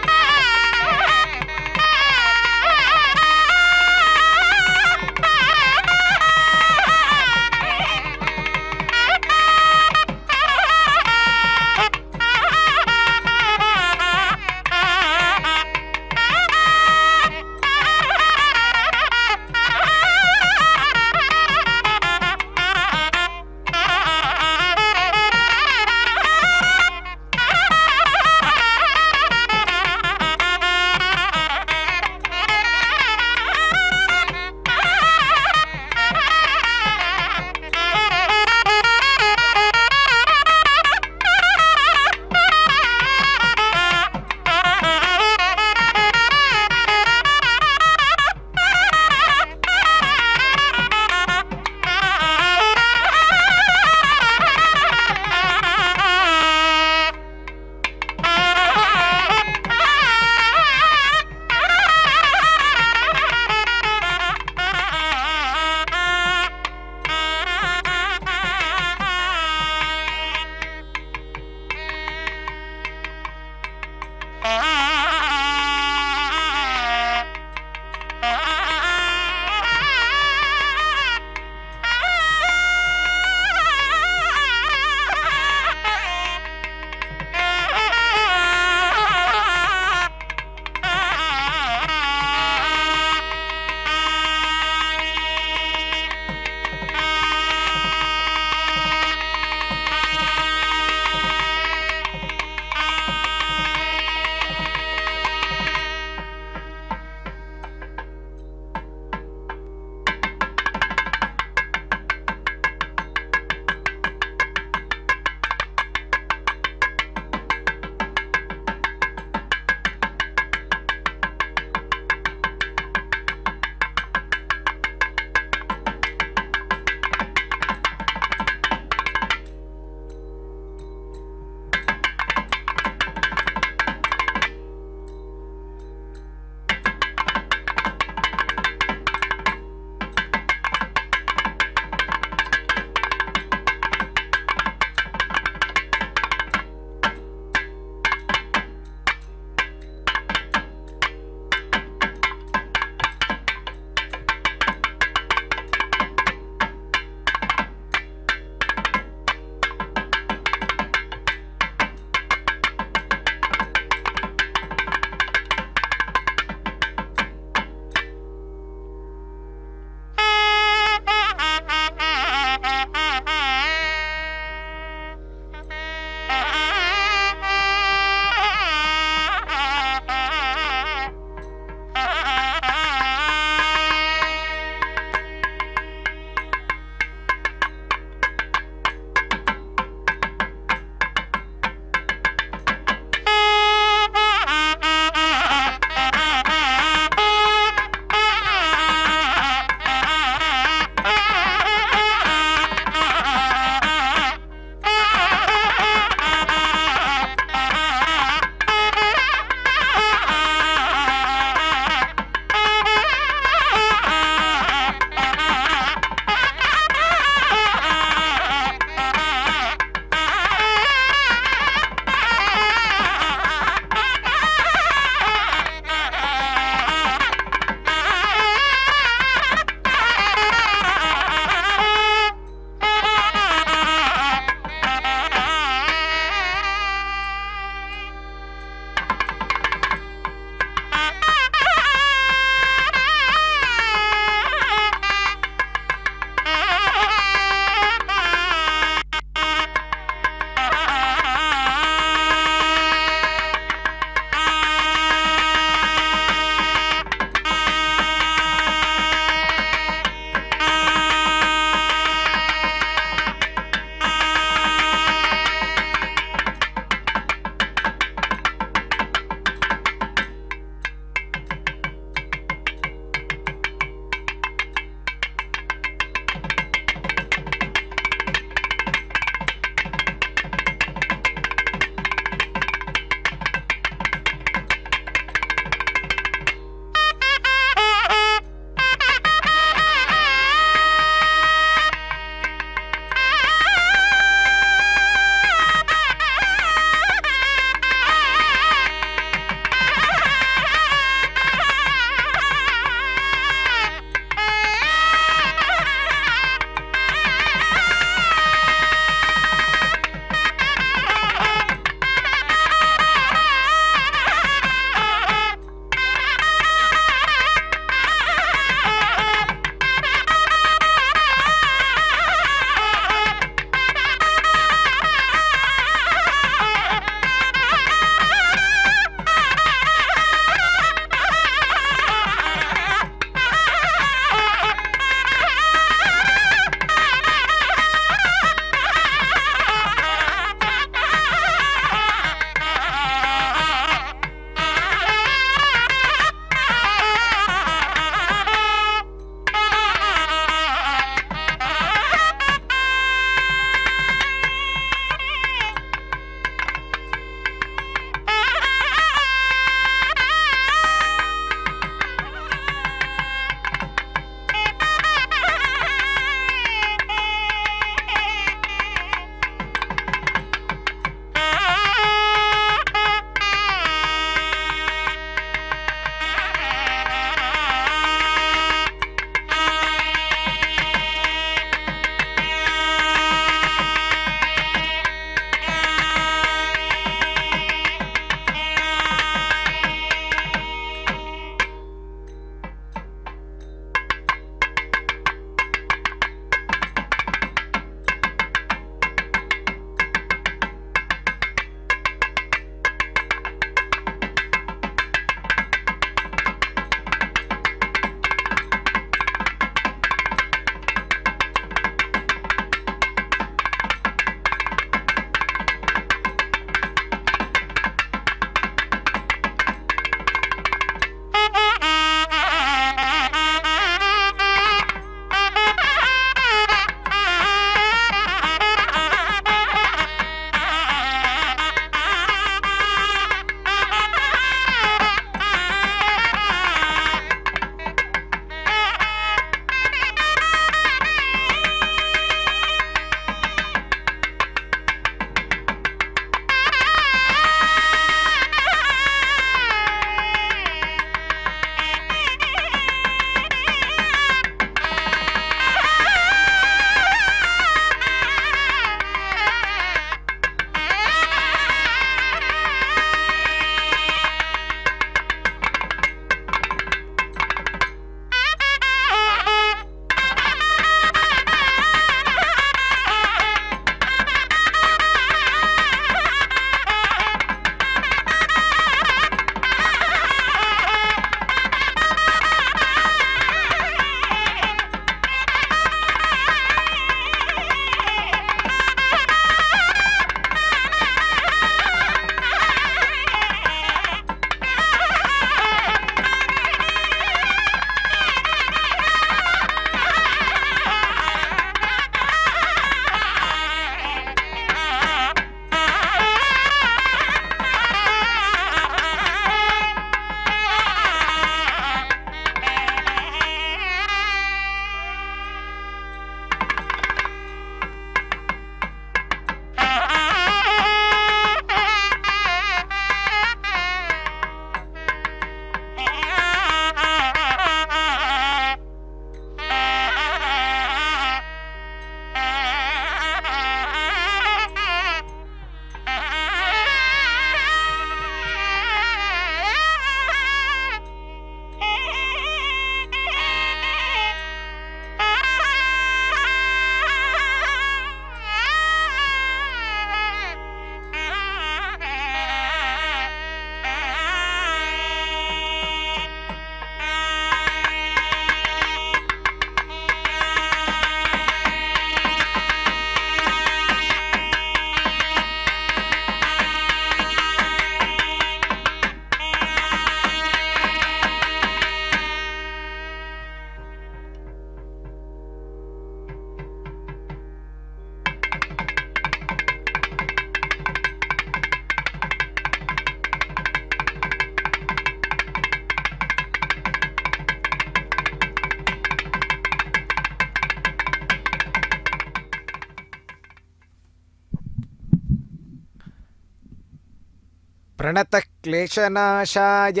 ప్రణతక్లేశనాశాయ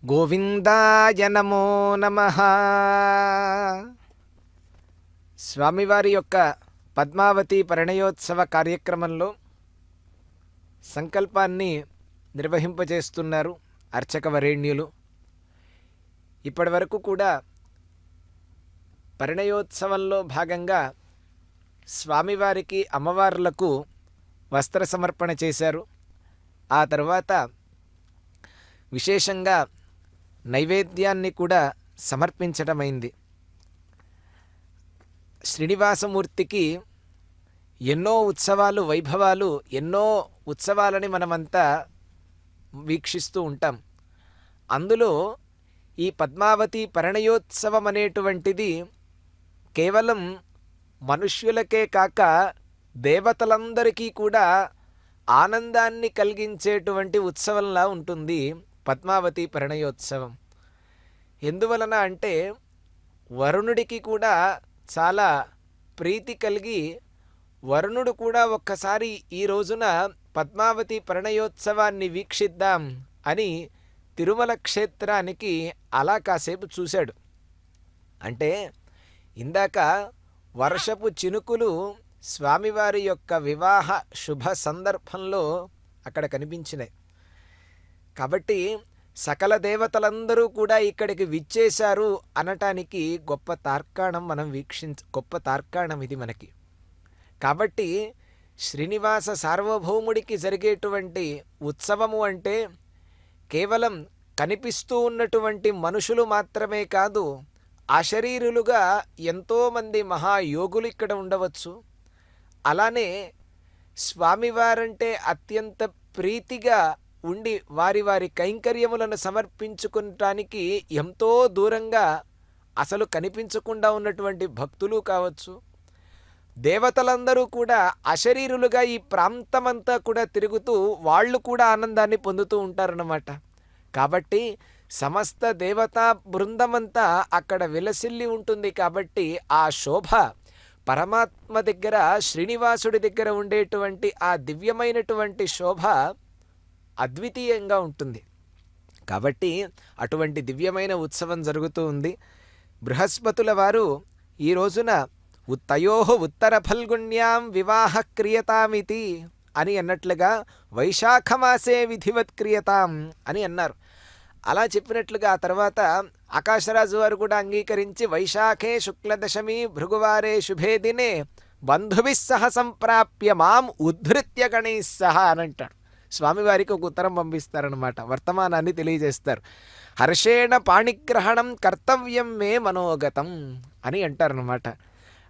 గోవిందాయ నమో నమః. స్వామివారి యొక్క పద్మావతి పరిణయోత్సవ కార్యక్రమంలో సంకల్పాన్ని నిర్వహింపజేస్తున్నారు అర్చక వరేణ్యులు. ఇప్పటి వరకు కూడా పరిణయోత్సవంలో భాగంగా స్వామివారికి అమ్మవార్లకు వస్త్ర సమర్పణ చేశారు. ఆ తర్వాత విశేషంగా నైవేద్యాన్ని కూడా సమర్పించడమైంది. శ్రీనివాసమూర్తికి ఎన్నో ఉత్సవాలు, వైభవాలు, ఎన్నో ఉత్సవాలని మనమంతా వీక్షిస్తూ ఉంటాం. అందులో ఈ పద్మావతి పరిణయోత్సవం అనేటువంటిది కేవలం మనుష్యులకే కాక దేవతలందరికీ కూడా ఆనందాన్ని కలిగించేటువంటి ఉత్సవంలా ఉంటుంది పద్మావతి పరిణయోత్సవం. ఎందువలన అంటే వరుణుడికి కూడా చాలా ప్రీతి కలిగి వరుణుడు కూడా ఒక్కసారి ఈ రోజున పద్మావతి పరిణయోత్సవాన్ని వీక్షిద్దాం అని తిరుమల క్షేత్రానికి అలా కాసేపు చూశాడు. అంటే ఇందాక వర్షపు చినుకులు స్వామివారి యొక్క వివాహ శుభ సందర్భంలో అక్కడ కనిపించినాయి. కాబట్టి సకల దేవతలందరూ కూడా ఇక్కడికి విచ్చేశారు అనటానికి గొప్ప తార్కాణం ఇది మనకి. కాబట్టి శ్రీనివాస సార్వభౌముడికి జరిగేటువంటి ఉత్సవము అంటే కేవలం కనిపిస్తూ ఉన్నటువంటి మనుషులు మాత్రమే కాదు, అశరీరులుగా ఎంతోమంది మహాయోగులు ఇక్కడ ఉండవచ్చు. అలానే స్వామివారంటే అత్యంత ప్రీతిగా ఉండి వారి వారి కైంకర్యములను సమర్పించుకోవటానికి ఎంతో దూరంగా అసలు కనిపించకుండా ఉన్నటువంటి భక్తులు కావచ్చు. దేవతలందరూ కూడా అశరీరులుగా ఈ ప్రాంతమంతా కూడా తిరుగుతూ వాళ్ళు కూడా ఆనందాన్ని పొందుతూ ఉంటారన్నమాట. కాబట్టి సమస్త దేవతా బృందమంతా అక్కడ విలసిల్లి ఉంటుంది. కాబట్టి ఆ శోభ పరమాత్మ దగ్గర, శ్రీనివాసుడి దగ్గర ఉండేటువంటి ఆ దివ్యమైనటువంటి శోభ అద్వితీయంగా ఉంటుంది. కాబట్టి అటువంటి దివ్యమైన ఉత్సవం జరుగుతూ ఉంది. బృహస్పతుల వారు ఈ రోజున తయోః ఉత్తర ఫల్గుణ్యాం వివాహ క్రియతామితి అని అన్నట్లుగా వైశాఖమాసే విధివత్ క్రియతాం అని అన్నారు. అలా చెప్పినట్లుగా ఆ తర్వాత ఆకాశరాజు వారు కూడా అంగీకరించి వైశాఖే శుక్లదశమి భృగువారే శుభే దినే బంధుభిः సహ సంప్రాప్య మాం ఉద్ధృత్య గణైః సహ అని అంటాడు. స్వామివారికి ఒక ఉత్తరం పంపిస్తారనమాట, వర్తమానాన్ని తెలియజేస్తారు. హర్షేణ పాణిగ్రహణం కర్తవ్యం మే మనోగతం అని అంటారనమాట.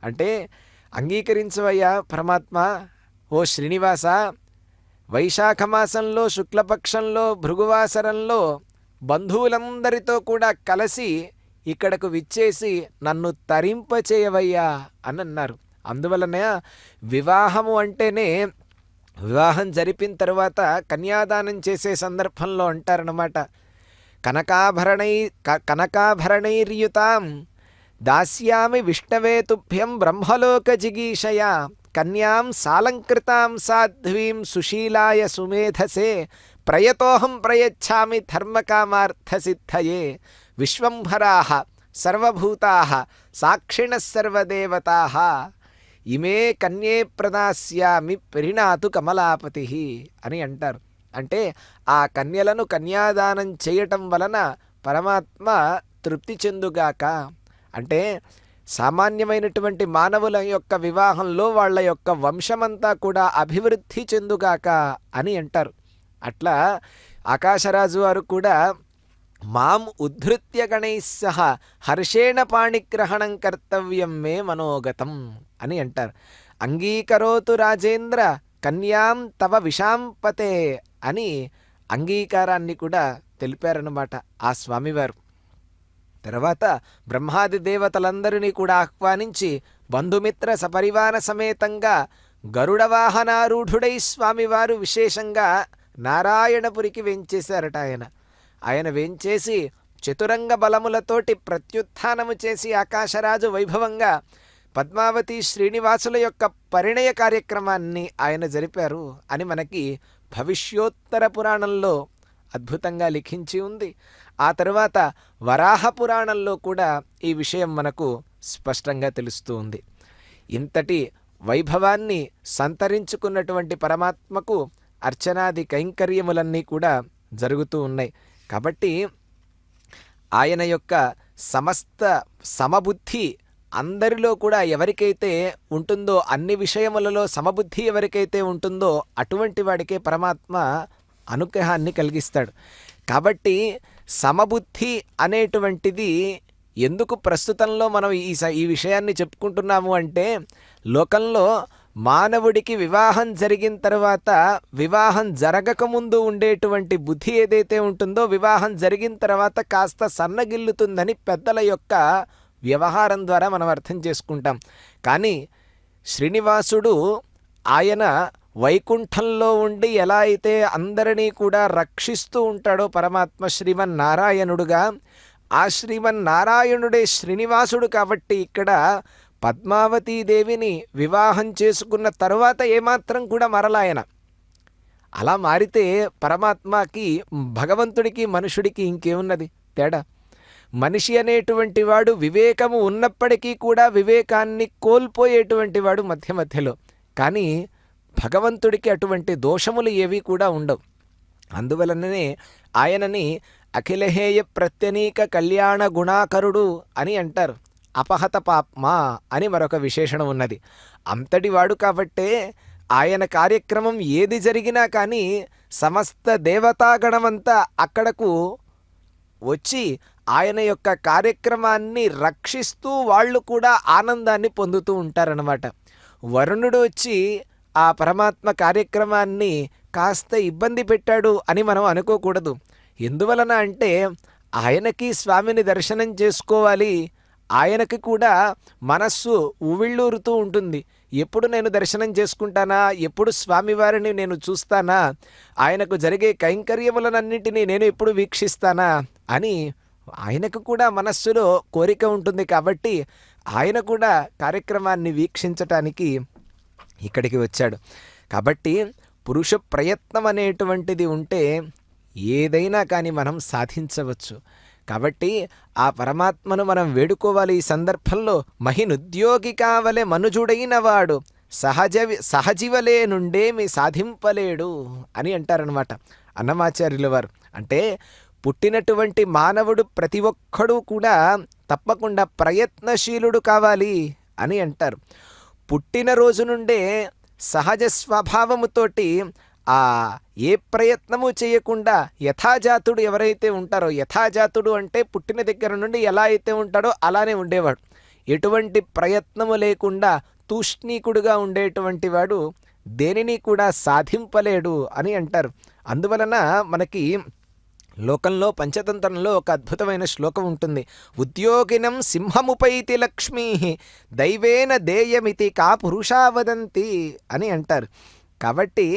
అంటే అంగీకరించవయ్యా పరమాత్మ, ఓ శ్రీనివాస, వైశాఖ మాసంలో శుక్లపక్షంలో భృగువాసరంలో బంధువులందరితో కూడా కలిసి ఇక్కడకు విచ్చేసి నన్ను తరింపచేయవయ్యా అని అన్నారు. అందువలన వివాహము అంటేనే వివాహం జరిపిన తర్వాత కన్యాదానం చేసే సందర్భంలో అంటారనమాట, కనకాభరణైర్యుతాం దాస్యామి విష్ణవే తుభ్యం బ్రహ్మలోక జిగీషయా కన్యాం సాలంకృతాం సాధ్వీం సుశీలాయ సుమేధసే ప్రయతోహం ప్రయచ్ఛామి ధర్మకామార్థసిద్ధయే విశ్వంభరాః సర్వభూతాః సాక్షిణః సర్వదేవతాః ఇమే కన్యే ప్రదాస్యామి పరిణాతు కమలాపతి అని అంటారు. అంటే ఆ కన్యలను కన్యాదానం చేయటం వలన పరమాత్మ తృప్తి చెందుగాక. అంటే సామాన్యమైనటువంటి మానవుల యొక్క వివాహంలో వాళ్ళ యొక్క వంశమంతా కూడా అభివృద్ధి చెందుగాక అని అంటారు. అట్లా ఆకాశరాజు వారు కూడా మాం ఉద్ధృత్య గణైః సహ హర్షేణ పాణిగ్రహణం కర్తవ్యం మే మనోగతం అని అంటారు. అంగీకరోతు రాజేంద్ర కన్యాం తవ విశాంపతే అని అంగీకారాన్ని కూడా తెలిపారన్నమాట ఆ స్వామివారు. తర్వాత బ్రహ్మాది దేవతలందరినీ కూడా ఆహ్వానించి బంధుమిత్ర సపరివార సమేతంగా గరుడ వాహనారూఢుడై స్వామివారు విశేషంగా నారాయణపురికి వేంచేశారట. ఆయన వేంచేసి చతురంగ బలములతోటి ప్రత్యుత్థానము చేసి ఆకాశరాజు వైభవంగా పద్మావతి శ్రీనివాసుల యొక్క పరిణయ కార్యక్రమాన్ని ఆయన జరిపారు అని మనకి భవిష్యోత్తర పురాణంలో అద్భుతంగా లిఖించి ఉంది. ఆ తర్వాత వరాహ పురాణంలో కూడా ఈ విషయం మనకు స్పష్టంగా తెలుస్తూ ఉంది. ఇంతటి వైభవాన్ని సంతరించుకున్నటువంటి పరమాత్మకు అర్చనాది కైంకర్యములన్నీ కూడా జరుగుతూ ఉన్నాయి. కాబట్టి ఆయన యొక్క సమస్త సమబుద్ధి అందరిలో కూడా ఎవరికైతే ఉంటుందో, అన్ని విషయములలో సమబుద్ధి ఎవరికైతే ఉంటుందో అటువంటి వాడికే పరమాత్మ అనుగ్రహాన్ని కలిగిస్తాడు. కాబట్టి సమబుద్ధి అనేటువంటిది ఎందుకు ప్రస్తుతంలో మనం ఈ విషయాన్ని చెప్పుకుంటున్నాము అంటే, లోకంలో మానవుడికి వివాహం జరిగిన తర్వాత వివాహం జరగకముందు ఉండేటువంటి బుద్ధి ఏదైతే ఉంటుందో వివాహం జరిగిన తర్వాత కాస్త సన్నగిల్లుతుందని పెద్దల యొక్క వ్యవహారం ద్వారా మనం అర్థం చేసుకుంటాం. కానీ శ్రీనివాసుడు ఆయన వైకుంఠంలో ఉండి ఎలా అయితే అందరినీ కూడా రక్షిస్తూ ఉంటాడో పరమాత్మ శ్రీమన్నారాయణుడుగా, ఆ శ్రీమన్నారాయణుడే శ్రీనివాసుడు కాబట్టి ఇక్కడ పద్మావతీదేవిని వివాహం చేసుకున్న తరువాత ఏమాత్రం కూడా మరలాయన. అలా మారితే పరమాత్మకి, భగవంతుడికి, మనుషుడికి ఇంకేమున్నది తేడా? మనిషి అనేటువంటి వాడు వివేకము ఉన్నప్పటికీ కూడా వివేకాన్ని కోల్పోయేటువంటి వాడు మధ్య మధ్యలో. కానీ భగవంతుడికి అటువంటి దోషములు ఏవి కూడా ఉండవు. అందువలననే ఆయనని అఖిలహేయ ప్రత్యనీక కళ్యాణ గుణాకరుడు అని అంటారు. అపహత పాప్మా అని మరొక విశేషణం ఉన్నది. అంతటి వాడు కాబట్టే ఆయన కార్యక్రమం ఏది జరిగినా కానీ సమస్త దేవతాగణమంతా అక్కడకు వచ్చి ఆయన యొక్క కార్యక్రమాన్ని రక్షిస్తూ వాళ్ళు కూడా ఆనందాన్ని పొందుతూ ఉంటారన్నమాట. వరుణుడు వచ్చి ఆ పరమాత్మ కార్యక్రమాన్ని కాస్త ఇబ్బంది పెట్టాడు అని మనం అనుకోకూడదు. ఎందువలన అంటే ఆయనకి స్వామిని దర్శనం చేసుకోవాలి, ఆయనకి కూడా మనస్సు ఉవిళ్ళూరుతూ ఉంటుంది. ఎప్పుడు నేను దర్శనం చేసుకుంటానా, ఎప్పుడు స్వామివారిని నేను చూస్తానా, ఆయనకు జరిగే కైంకర్యములనన్నింటినీ నేను ఎప్పుడు వీక్షిస్తానా అని ఆయనకు కూడా మనస్సులో కోరిక ఉంటుంది. కాబట్టి ఆయన కూడా కార్యక్రమాన్ని వీక్షించటానికి ఇక్కడికి వచ్చాడు. కాబట్టి పురుష ప్రయత్నం అనేటువంటిది ఉంటే ఏదైనా కానీ మనం సాధించవచ్చు. కాబట్టి ఆ పరమాత్మను మనం వేడుకోవాలి. ఈ సందర్భంలో మహినుద్యోగి కావలే మనుజుడైన వాడు సహజీవలే నుండేమి సాధింపలేడు అని అంటారనమాట అన్నమాచార్యుల వారు. అంటే పుట్టినటువంటి మానవుడు ప్రతి ఒక్కడూ కూడా తప్పకుండా ప్రయత్నశీలుడు కావాలి అని అంటారు. పుట్టినరోజు నుండే సహజ స్వభావముతోటి ఏ ప్రయత్నము చేయకుండా యథాజాతుడు ఎవరైతే ఉంటారో, యథాజాతుడు అంటే పుట్టిన దగ్గర నుండి ఎలా అయితే ఉంటాడో అలానే ఉండేవాడు. ఎటువంటి ప్రయత్నము లేకుండా తూష్ణీకుడుగా ఉండేటువంటి వాడు దేనిని కూడా సాధింపలేడు అని అంటారు. అందువలన మనకి లోకంలో పంచతంత్రంలో ఒక అద్భుతమైన శ్లోకం ఉంటుంది. ఉద్యోగినం సింహముపైతి లక్ష్మీ దైవేన దేయమితి కా పురుషావదంతి అని అంటారు. కాబట్టి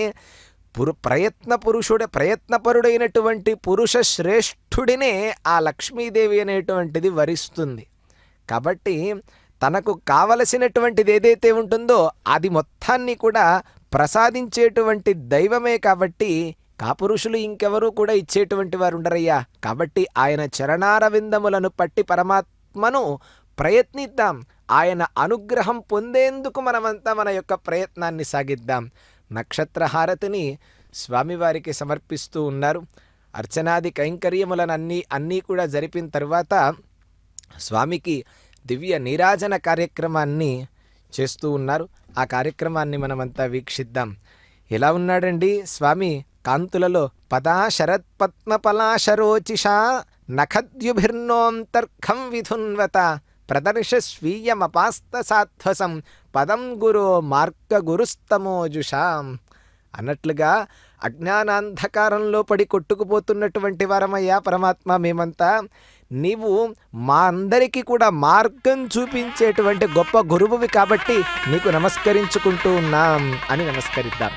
ప్రయత్నపరుడైనటువంటి పురుష శ్రేష్ఠుడినే ఆ లక్ష్మీదేవి అనేటువంటిది వరిస్తుంది. కాబట్టి తనకు కావలసినటువంటిది ఏదైతే ఉంటుందో అది మొత్తాన్ని కూడా ప్రసాదించేటువంటి దైవమే. కాబట్టి కాపురుషులు ఇంకెవరూ కూడా ఇచ్చేటువంటి వారు ఉండరయ్యా. కాబట్టి ఆయన చరణారవిందములను పట్టి పరమాత్మను ప్రయత్నిద్దాం. ఆయన అనుగ్రహం పొందేందుకు మనమంతా మన యొక్క ప్రయత్నాన్ని సాగిద్దాం. నక్షత్రహారతిని స్వామివారికి సమర్పిస్తూ ఉన్నారు. అర్చనాది కైంకర్యములను అన్నీ కూడా జరిపిన తర్వాత స్వామికి దివ్య నీరాజన కార్యక్రమాన్ని చేస్తూ ఉన్నారు. ఆ కార్యక్రమాన్ని మనమంతా వీక్షిద్దాం. ఎలా ఉన్నాడండి స్వామి? కాంతులలో పదా శరత్పద్మపలాశరోచిషా నఖద్యుభిర్నోంతర్ఖం విధున్వత ప్రదర్శ స్వీయమపాస్త సాధ్వసం పదం గురో మార్గగురుస్తమోజుషాం అన్నట్లుగా అజ్ఞానాంధకారంలో పడి కొట్టుకుపోతున్నటువంటి వారమయ్యా పరమాత్మ మేమంతా. నీవు మా అందరికీ కూడా మార్గం చూపించేటువంటి గొప్ప గురువువి కాబట్టి నీకు నమస్కరించుకుంటూ ఉన్నాం అని నమస్కరిద్దాం.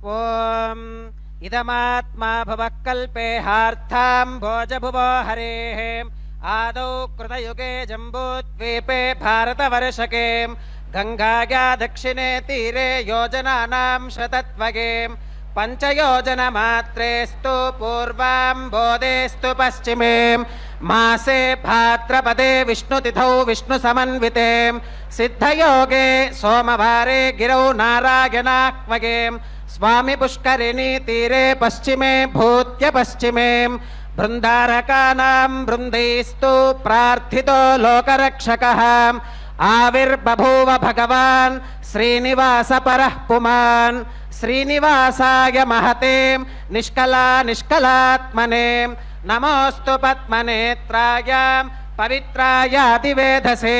ఓం ఇదమాత్మా భవః కల్పేహార్థాం భోజభువో హరేః ఆదౌ కృతయుగే జంబూద్వీపే భారతవర్షకే గంగాయా దక్షిణే తీరే యోజనానాం శతత్వగే పంచయోజనమాత్రేస్తు పూర్వాం బోధేస్తు పశ్చిమే మాసే భాద్రపదే విష్ణుతిథౌ విష్ణుసమన్వితే సిద్ధయోగే సోమవారే గిరౌ నారాయణాహ్వగే స్వామి పుష్కరిణీ తీరే పశ్చిమే భూత్య పశ్చిమే బృందారకానాం బృందైస్తు ప్రార్థితో లోకరక్షకః ఆవిర్బభూవ భగవాన్ శ్రీనివాస పరః పుమాన్ శ్రీనివాసాయ మహతే నిష్కలాత్మనే నమోస్తు పద్మనేత్రాయ పవిత్రాయాతివేధసే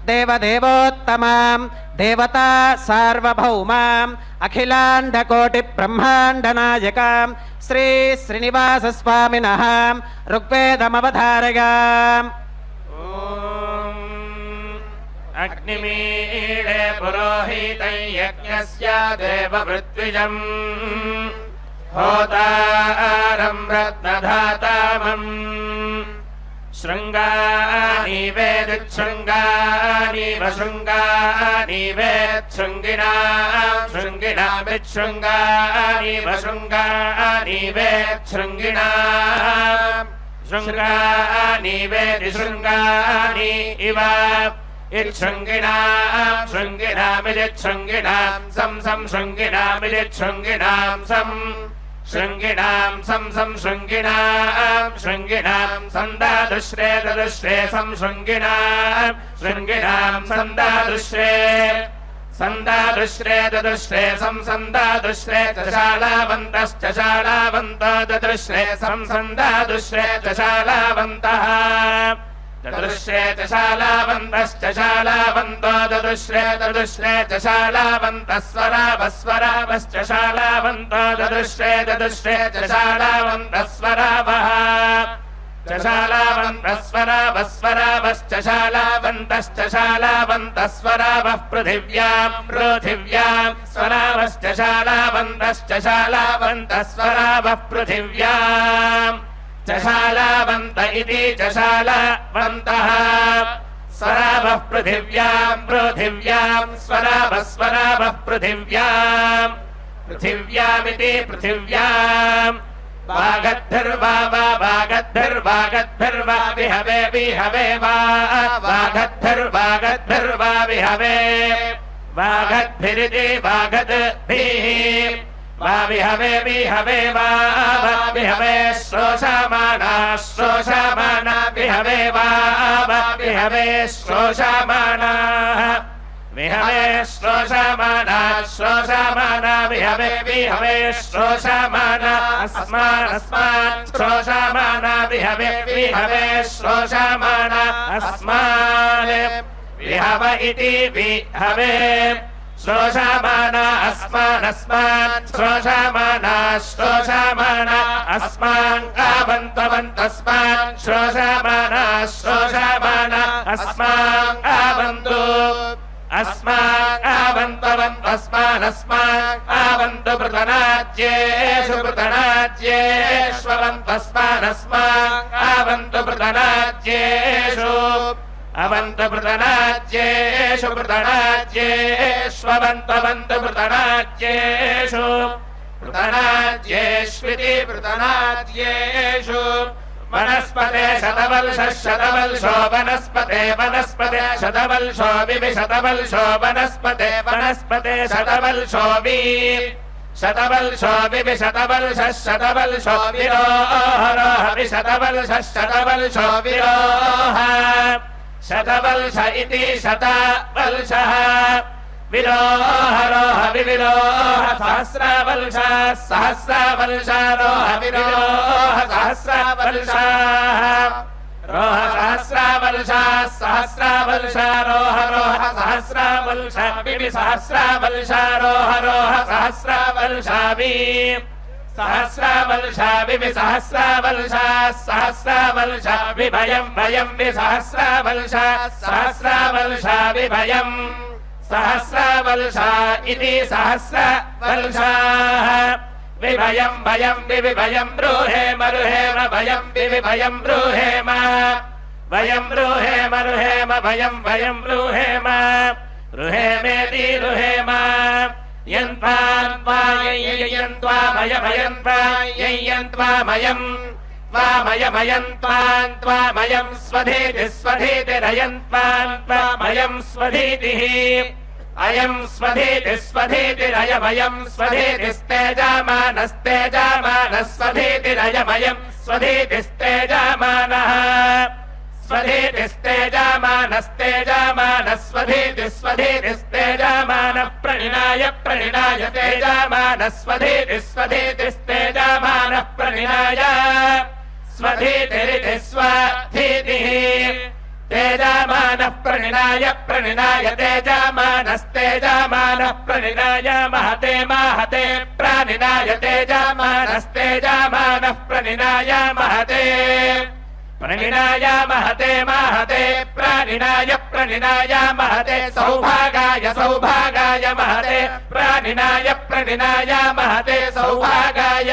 దేవదేవోత్తమాం దేవతా సార్వభౌమాం అఖిలాండకోటి బ్రహ్మాండనాయకాం శ్రీ శ్రీనివాస స్వామినః ఋగ్వేదమవధారయాం. అగ్నిమీడే పురోహితం యజ్ఞస్య దేవవృత్విజం హోతారం రత్నధాతామం శృంగాని వేదిశృంగాని వశృంగాని వేత్శృంగిణాం శృంగిణామిశృంగాని వశృంగాని వేత్శృంగిణాం శృంగాని వేదిశృంగాని ఇవ ఇశృంగిణాం శృంగిణామిదిశృంగిణాం సం శృంగిణామిదిశృంగిణాం సం శృంగిణాం సం శృంగిణాం శృంగిణాం సందాదుశ్రే తదుశ్రే సం శృంగిణాం శృంగిణాం సందాదుశ్రే సందాదుశ్రే తదుశ్రే సం సందాదుశ్రే శాళావంతశ్చాళావంతో తదుశ్రే సం సందాదుశ్రే శాళావంతః తదుశ్రే శాళావంతశ్చాళావంతో తదుశ్రే శాళావంతస్వరావస్వరావశ్చాళావంతో తదుశ్రే శాళావంతస్వరావః శాళావంతస్వరావస్వరావశ్చాళావంతశ్చాళావంతస్వరావః పృథివ్యాం స్వరావశ్చాళావంతశ్చాళావంతస్వరావః పృథివ్యాం చశాళావంత ఇతి చశాళావంతః స్వరావః పృథివ్యాం పృథివ్యాం స్వరావస్వరావః పృథివ్యాం పృథివ్యామితి పృథివ్యాం వాగద్భిర్వాగద్భిర్వాగద్భిర్వా విహవే విహవే వాగద్భిర్వాగద్భిర్వా విహవే వాగద్భిరితి వాగద్భిః వా విహవే విహవే వా విహవే శ్రోషమానా శ్రోషమానా విహవే వా విహవే శ్రోషమానా విహవే శ్రోషమానా శ్రోషమానా విహవే విహవే శ్రోషమానా అస్మాన్ శ్రోషమానా విహవే విహవే శ్రోషమానా అస్మాన్ విహవ ఇతి విహవే శ్రోషమానా అస్మాన్ శ్రోషమానా శ్రోషమానా అస్మాన్ ఆవంతవంతస్మాన్ శ్రోషమానా శ్రోషమానా అస్మాన్ ఆవంతు అస్మాన్ ఆవంతవంతస్మాన్ అస్మాన్ ఆవంతు పృతనాజ్యేషు పృతనాజ్యేష్వంతస్మాన్ అస్మాన్ ఆవంతు పృతనాజ్యేషు అవంతు పృతనాజ్యేషు పృతనాజ్యేష్వంతవంతు పృతనాజ్యేషు పృతనాజ్యేష్వితి పృతనాజ్యేషు వనస్పతే శతవల్షో వనస్పతే వనస్పతే శతవల్షో విశతవల్షో వనస్పతే వనస్పతే శతవల్షో శతవల్షో శతవల్షో విరోహ విశతవల్షో విరోహ శతవల్ష ఇతి శతవల్షః విరోహరోహ వివిరోహ సహస్రవల్ష సహస్రవల్షారోహ విరోహ సహస్రవల్షాః రోహ సహస్రవల్ష సహస్రవల్షారోహ రోహ సహస్రవల్ష వివి సహస్రవల్షారోహ రోహ సహస్రవల్షావి సహస్రవల్షా వివి సహస్రవల్షా సహస్రవల్షా విభయం భయం వి సహస్రవల్షా సహస్రవల్షా విభయం सहस्रवल्षा इति सहस्रवल्षाः विभयं भयं विविभयं ब्रूहेम रुहेम भयं विविभयं ब्रूहेम भयं रुहेम रुहेम भयं भयं ब्रूहेम रुहेमेति रुहेम यन्त्वा यय्यन्त्वा भयभयन्त्वा यय्यन्त्वा मयं त्वामयमयन्त्वान्त्वामयं स्वधेति स्वधेतिरयन्त्वान्त्वामयं स्वधेतिः अयं स्वधेति स्वधेतिरयमयं स्वधेतिस्तेजामानस्तेजामानः स्वधेतिरयमयं स्वधेतिस्तेजामानः स्वधेतिस्तेजामानस्तेजामानः स्वधेति स्वधेतिस्तेजामानः प्रणिनाय प्रणिनाय तेजामानः स्वधेति स्वधेतिस्तेजामानः प्रणिनाय स्वधेतिरिति स्वधेतिः तेजामानः प्रणिनाय प्रणिनाय तेजामानस्तेजामानः प्रणिनाय महते महते प्राणिनाय तेजामानस्तेजामानः प्रणिनाय महते प्रणिनाय महते महते प्राणिनाय प्रणिनाय महते सौभागाय सौभागाय महते प्राणिनाय प्रणिनाय महते सौभागाय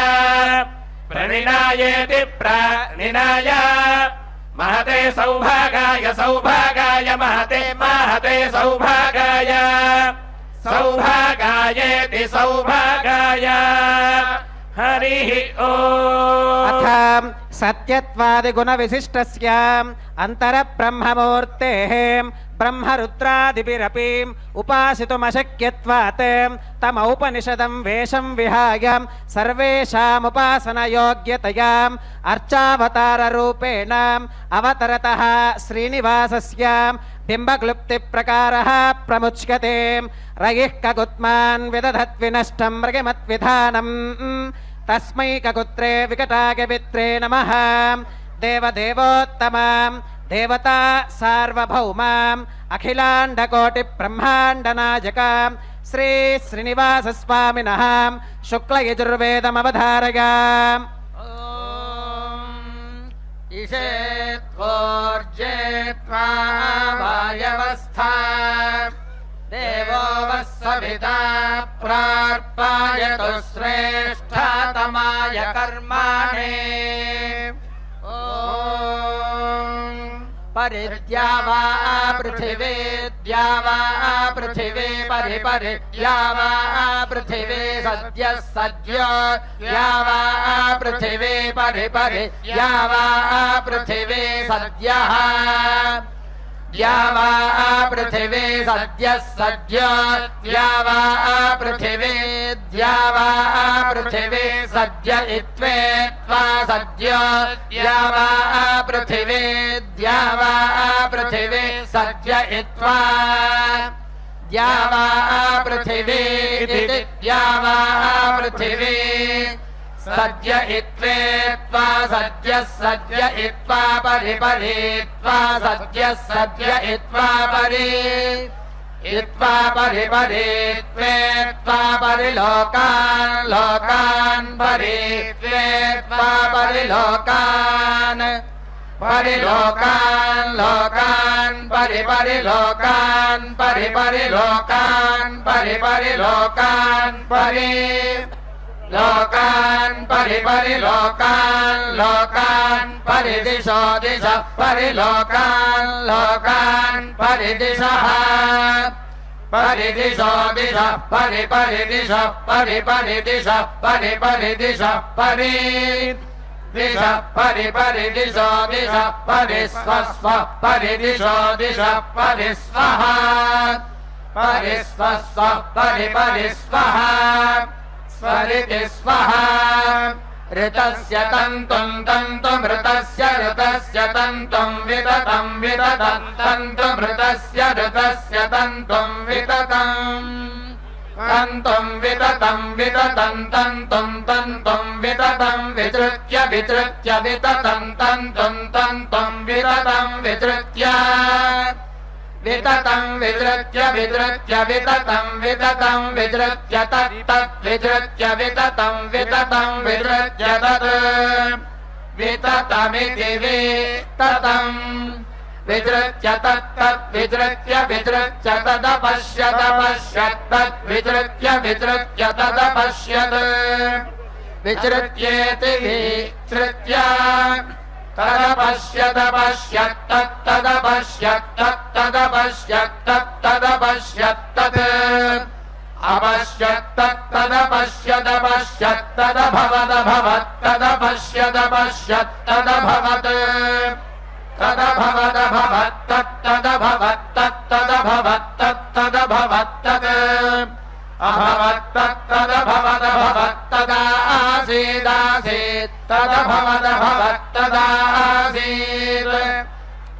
प्रणिनायेति प्राणिनाय महते सौभागाय सौभागाय महते महते सौभागाय सौभागायेति सौभागाय हरिः ओम्। अथ सत्यत्वादिगुणविशिष्टस्य अन्तरब्रह्ममूर्तेः ब्रह्मरुद्रादिभिरपि उपासितुमशक्यत्वात् तमौपनिषदं वेषं विहाय सर्वेषामुपासनयोग्यतयाम् अर्चावताररूपेण अवतरतः श्रीनिवासस्य बिम्बक्लुप्तिप्रकारः प्रमुच्यते। रयिः ककुत्मान् विदधद्विनष्टं मृगमत्विधानम् तस्मै ककुत्रे विकटाकवित्रे नमः। देवदेवोत्तमां देवता सार्वभौमाम् अखिलाण्डकोटिब्रह्माण्डनायकां श्री श्रीनिवासस्वामिनः शुक्लयजुर्वेदमवधारयाम्। ईशेत्वोर्जेत्वा वायवस्था देवो वः सविता प्रार्पायतु श्रेष्ठतमाय कर्माणे। ॐ परिद्या वा पृथिवी द्या वा पृथिवी परिपरि द्या वा पृथिवी सद्यः सद्यो द्या वा पृथिवी परिपरि द्या वा पृथिवी सद्यः द्या वा पृथिवी सद्यः सद्यो द्या वा पृथिवी द्या वा पृथिवी सद्य इत्वेत्वा सद्यो द्या वा पृथिवी द्या वा पृथिवी सद्य इत्वा द्या वा पृथिवी इति द्या वा पृथिवी सद्य इत्वेत्वा सद्यः सद्य इत्वा परिपरीत्वा सद्यः सद्य इत्वा इत्वा परिपरीत्वेत्वा परिलोकान् लोकान् परित्वेत्वा परिलोकान् परिलोकान् लोकान् परिपरिलोकान् परिपरिलोकान् परिपरिलोकान् लोकान् परिपरिलोकान् लोकान् परिदिशो दिशः परिलोकान् लोकान् परिदिशः परिदिशो दिशः परिपरिदिशः परिपरिदिशः परिपरिदिशः दिशः परिपरिदिशो दिशः परिस्वस्व परिदिशो दिशः परिस्वः परिस्वस्व परिपरिस्वः स्वरिति स्वहा ऋतस्य तन्तुं तन्तुमृतस्य ऋतस्य तन्तुं विततं विततं तन्तुमृतस्य ऋतस्य तन्तुं विततं तन्तुं विततं विततं तन्तुं तन्तुं विततं वितृत्य वितृत्य विततं तन्तुं तन्तुं विततं वितृत्य विततं विधृत्य विधृत्य विततं विततं विधृत्य तत् विधृत्य विततं विततं विधृत्य तत् विततमिति विततं विजृत्य तत्तद्विजृत्य विजृत्य तदपश्यत पश्यत्तद्विजृत्य विजृत्य तदपश्यत् विजृत्येति विजृत्य तदपश्यत पश्यत्तदपश्यत्तदपश्यत्तदपश्यत्तदपश्यत्तत् अपश्यत्तदभवदभवत्तदपश्यदभवत् तदभवदभवत्तदभवत्तदभवत्तदभवत्तद् अभवत्तदभवदभवत्तदासीदासीत् तदभवदभवत्तदासीत्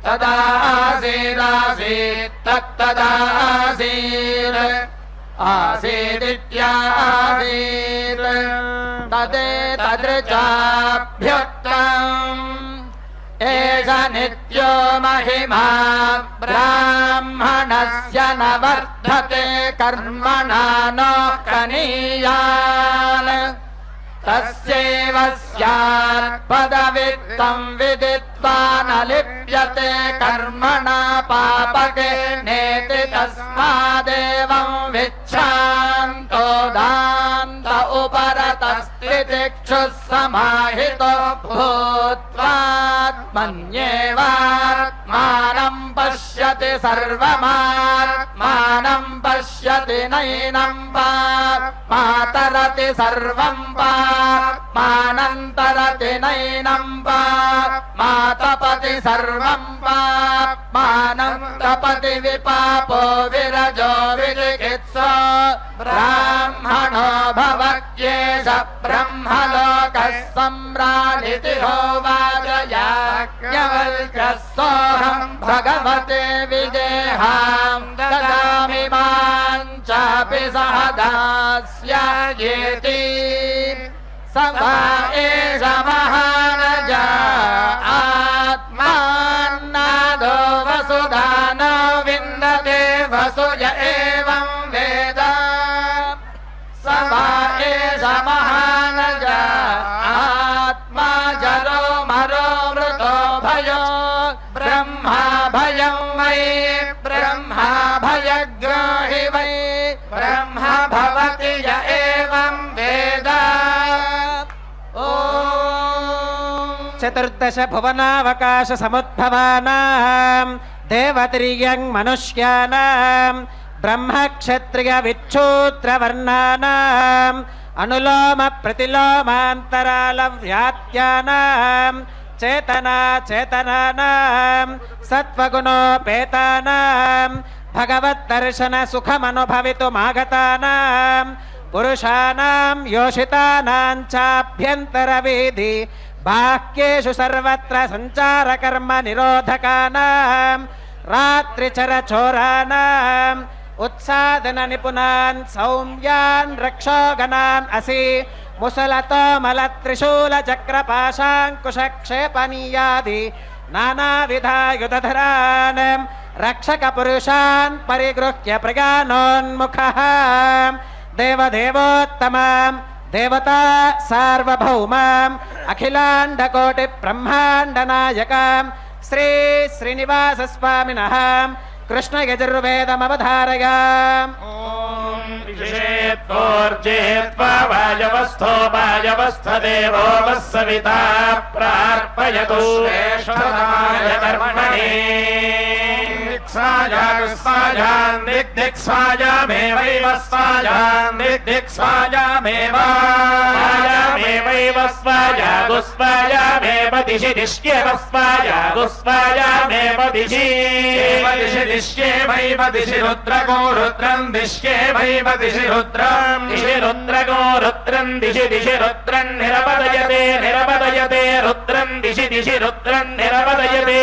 तदासीदासीत् तत्तदासीत् आसीदित्यासीत् तदेतदृचाभ्युक्तम् एष नित्यो महिमा ब्राह्मणस्य न वर्धते कर्मणा न कनीयान् तस्यैव स्यात् पदवित्तं विदित्वा न लिप्यते कर्मणा पापके नेति तस्मादेवं विच्छान्तो दान्त उपरतस्त्रिदिक्षुः समाहितो भूत्वात्मन्येवात्मानं पश्यति सर्वमात्मानं पश्यति नैनं मातरति सर्वं मानन्तरति नैनं मातपति सर्वं मानं तपति विपापो विरजो विजिकित्सो ब्राह्मणो भवत्येष ब्रह्मलोकः सम्राडिति होवाच याज्ञवल्क्यः सोऽहं भगवते विदेहां ददामि मां चापि सह दास्यायेति स वा एष महानजा आत्मान्नादो वसुधानो विन्दते वसुज एवं वेद स वा एष महानजा आत्मा जरो मरो मृतो भयो ब्रह्मा भयं वै ब्रह्मा भयग्रो हि वै ब्रह्मा भवति य एवं वेद चतुर्दश भुवनावकाश समुद्भवानां देवतिर्यं मनुष्याणां ब्रह्मक्षत्रिय विच्छूद्रवर्णानां अनुलोम प्रतिलोमान्तराल व्यात्यानां चेतना चेतनानां सत्त्वगुणोपेतानां भगवद्दर्शन सुखमनुभवितुमागतानां पुरुषाणां योषितानां चाभ्यन्तरवेदि बाह्येषु सर्वत्र सञ्चारकर्म निरोधकानां रात्रिचरचोराणाम् उत्सादन निपुनान् सौम्यान् रक्षोगणान् असि मुसलतो मलत्रिशूल चक्रपाशाङ्कुशक्षेपणीयादि नानाविधायुधधरान् रक्षकपुरुषान् परिगृह्य प्रगानोन्मुखः देवदेवोत्तमाम् देवता सार्वभौमाम् अखिलाण्डकोटिब्रह्माण्डनायकाम् श्री श्रीनिवासस्वामिनः कृष्णयजुर्वेदमवधारयाम् विषेत्वोर्जेत्वा वायवस्थो वायवस्थदेवो वस्सविता प्रार्पयतु श्रेष्ठतमाय कर्मणे दिक्सायां दिक्दिक्सायामेवैव स्वायां दिक्दिक्सायामेव स्वायामेवैव स्वायागुस्वायामेव दिशि दिश्येव स्वायागुस्वायामेव दिशि दिशि दिश्येवैव दिशि रुद्रगो रुद्रं दिश्येवैव दिशि रुद्रं दिशि रुद्रगो रुद्रं दिशि दिशि रुद्रं निरपदयते निरपदयते रुद्रं दिशि दिशि रुद्रं निरपदयते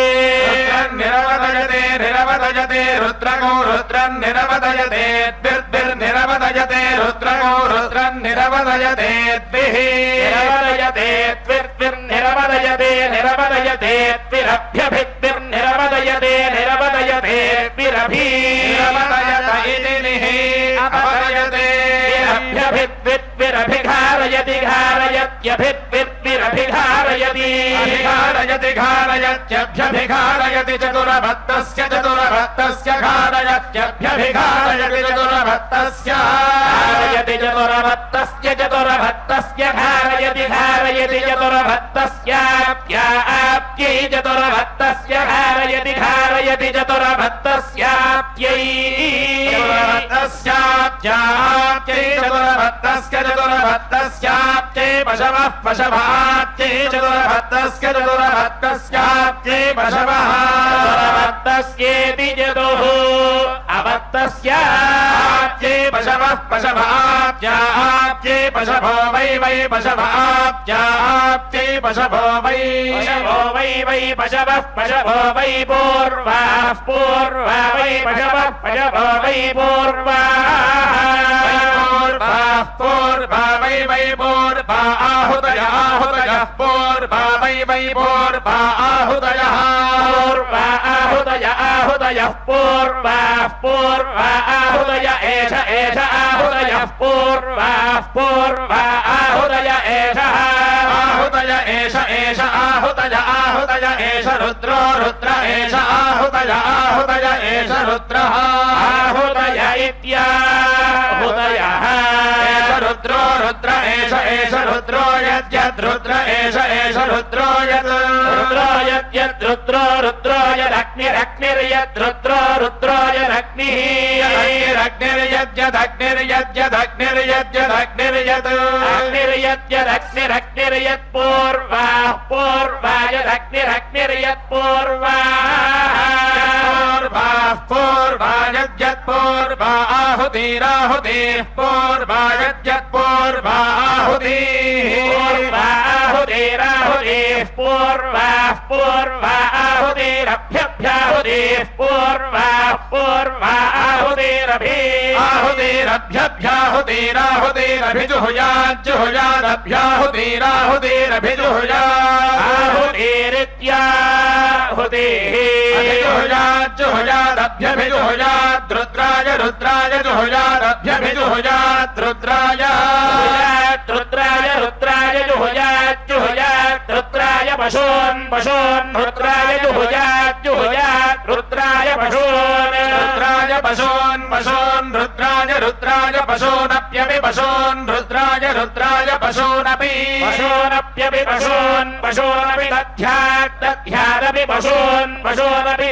निरपदयते निरपदयते रुद्रगो रुद्रं निरपदयते द्विर्निरपदयते रुद्रगो रुद्रं निरपदयते द्विः निरपदयते द्विर्निरपदयते निरपदयते द्विरभ्यभिर्निरपदयते निरपदयते द्विरभि निरपदयत इति निः अपदयते अभ्यभिद्विरभिघारयति घारयत्यभिद्विरभिघारयति अभिघारयते कारयत्यभ्यभिकारयति चतुरभक्तस्य कारयत्यभ्यभिकारयति चतुरभक्तस्य कारयति चतुरभक्तस्य कारयति चतुरभक्तस्याप्त्यै चतुरभक्तस्य कारयति चतुरभक्तस्याप्त्यै चतुरभक्तस्याप्त्यै पशवः पशवाप्त्यै चतुरभक्तस्य चतुरभक्तस्याप्त्यै पशवः चतुरभक्तस्येति चतुः अभक्तस्याप्त्यै पशवः पशवाप्त्याप्त्यै पशवो वै पशवाप्त्याप्त्यै पशवो वै पशवः पशवो वै पूर्वाः वै पशवः पशवो वै पूर्वाः वै पूर्वा आहुतयः पूर्वा वै पूर्वा आहुतयः पूर्वा आहुतय एष आहुतयः पूर्वा आहुतय एषः आहुतय एष आहुतय एष रुद्रो रुद्र एष आहुतय एष रुद्रः आहुतय इत्याहुतयः एष रुद्रो रुद्र एष रुद्रो यद्रुद्र एष रुद्रो यद्रुद्रो रुद्रो यदग्निरग्निर्यद्रुद्रो रुद्रो यदग्निः पूर्वा आहुतिराहुतिः पूर्वा यद्यत्पूर्वा आहुतिराहुतिः पूर्वा आहुतिरभ्यभ्याहुतिः पूर्वा आहुतिरभ्याहुतिरभिजुहुयाज्जुहुयादभ्याहुतिरभिजुहुयाद्रुद्राय रुद्राय जुहुयादभ्यभिजुहुयाद्रुद्राय रुद्राय जुहुयाद्रुद्राय पशून् रुद्राय जुहुयाद्रुद्राय पशून् रुद्राय पशूनप्यपि पशून् रुद्राय पशूनपि पशूनपि दध्यादपि पशूनपि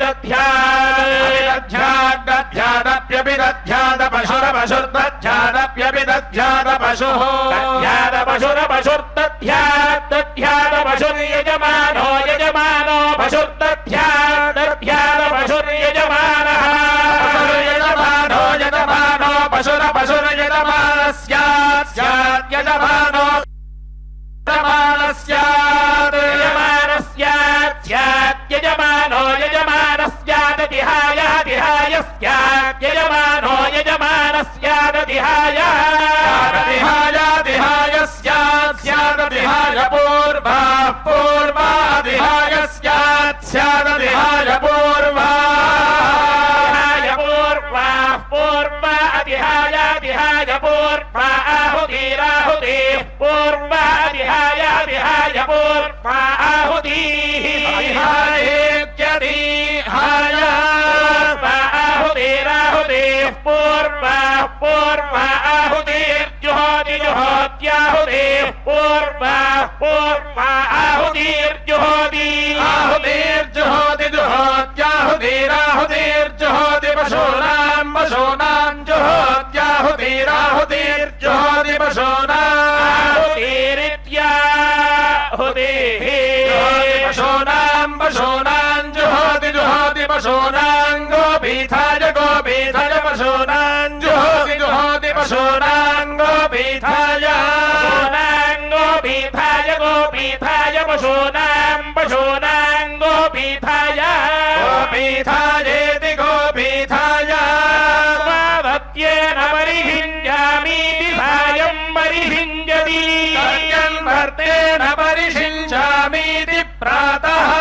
दध्यादप्यपि दध्याद पशुरपशुर्दध्यादप्यपि दध्याद पशुः दध्याद पशुर्यजमानो पशुर्दध्याद पशुर्यजमानः यजमानो पशुरपशुर्यजमानस्याद्यजमानो यजमानो यजमानस्यादिहाय पूर्वादिहाय स्यादिहाय पूर्वादिहाय पूर्वा आहुतिराहुतिः पूर्वादिहाय पूर्वा आहुतिः आहुतिराहुतिः पूर्वा आहुतिर्जुहोत्याहुतिः पूर्वा आहुतिर्जुहोति जुहोत्याहुतिराहुतिर्जुहोति पशूनां जुहोत्याहुतिराहुतिर्जुहोति पशूनाहुतिरित्याहुतिः पशूनां जुहोति पशूनां गोपीठाय पशूनां जुहोति पशूनां गोपीठाय पशूनां गोपीठायेति गोपीठाय वादत्येन परिहिञ्जामीति सायं परिहिञ्जति भर्तेन परिषिञ्जामीति प्रातः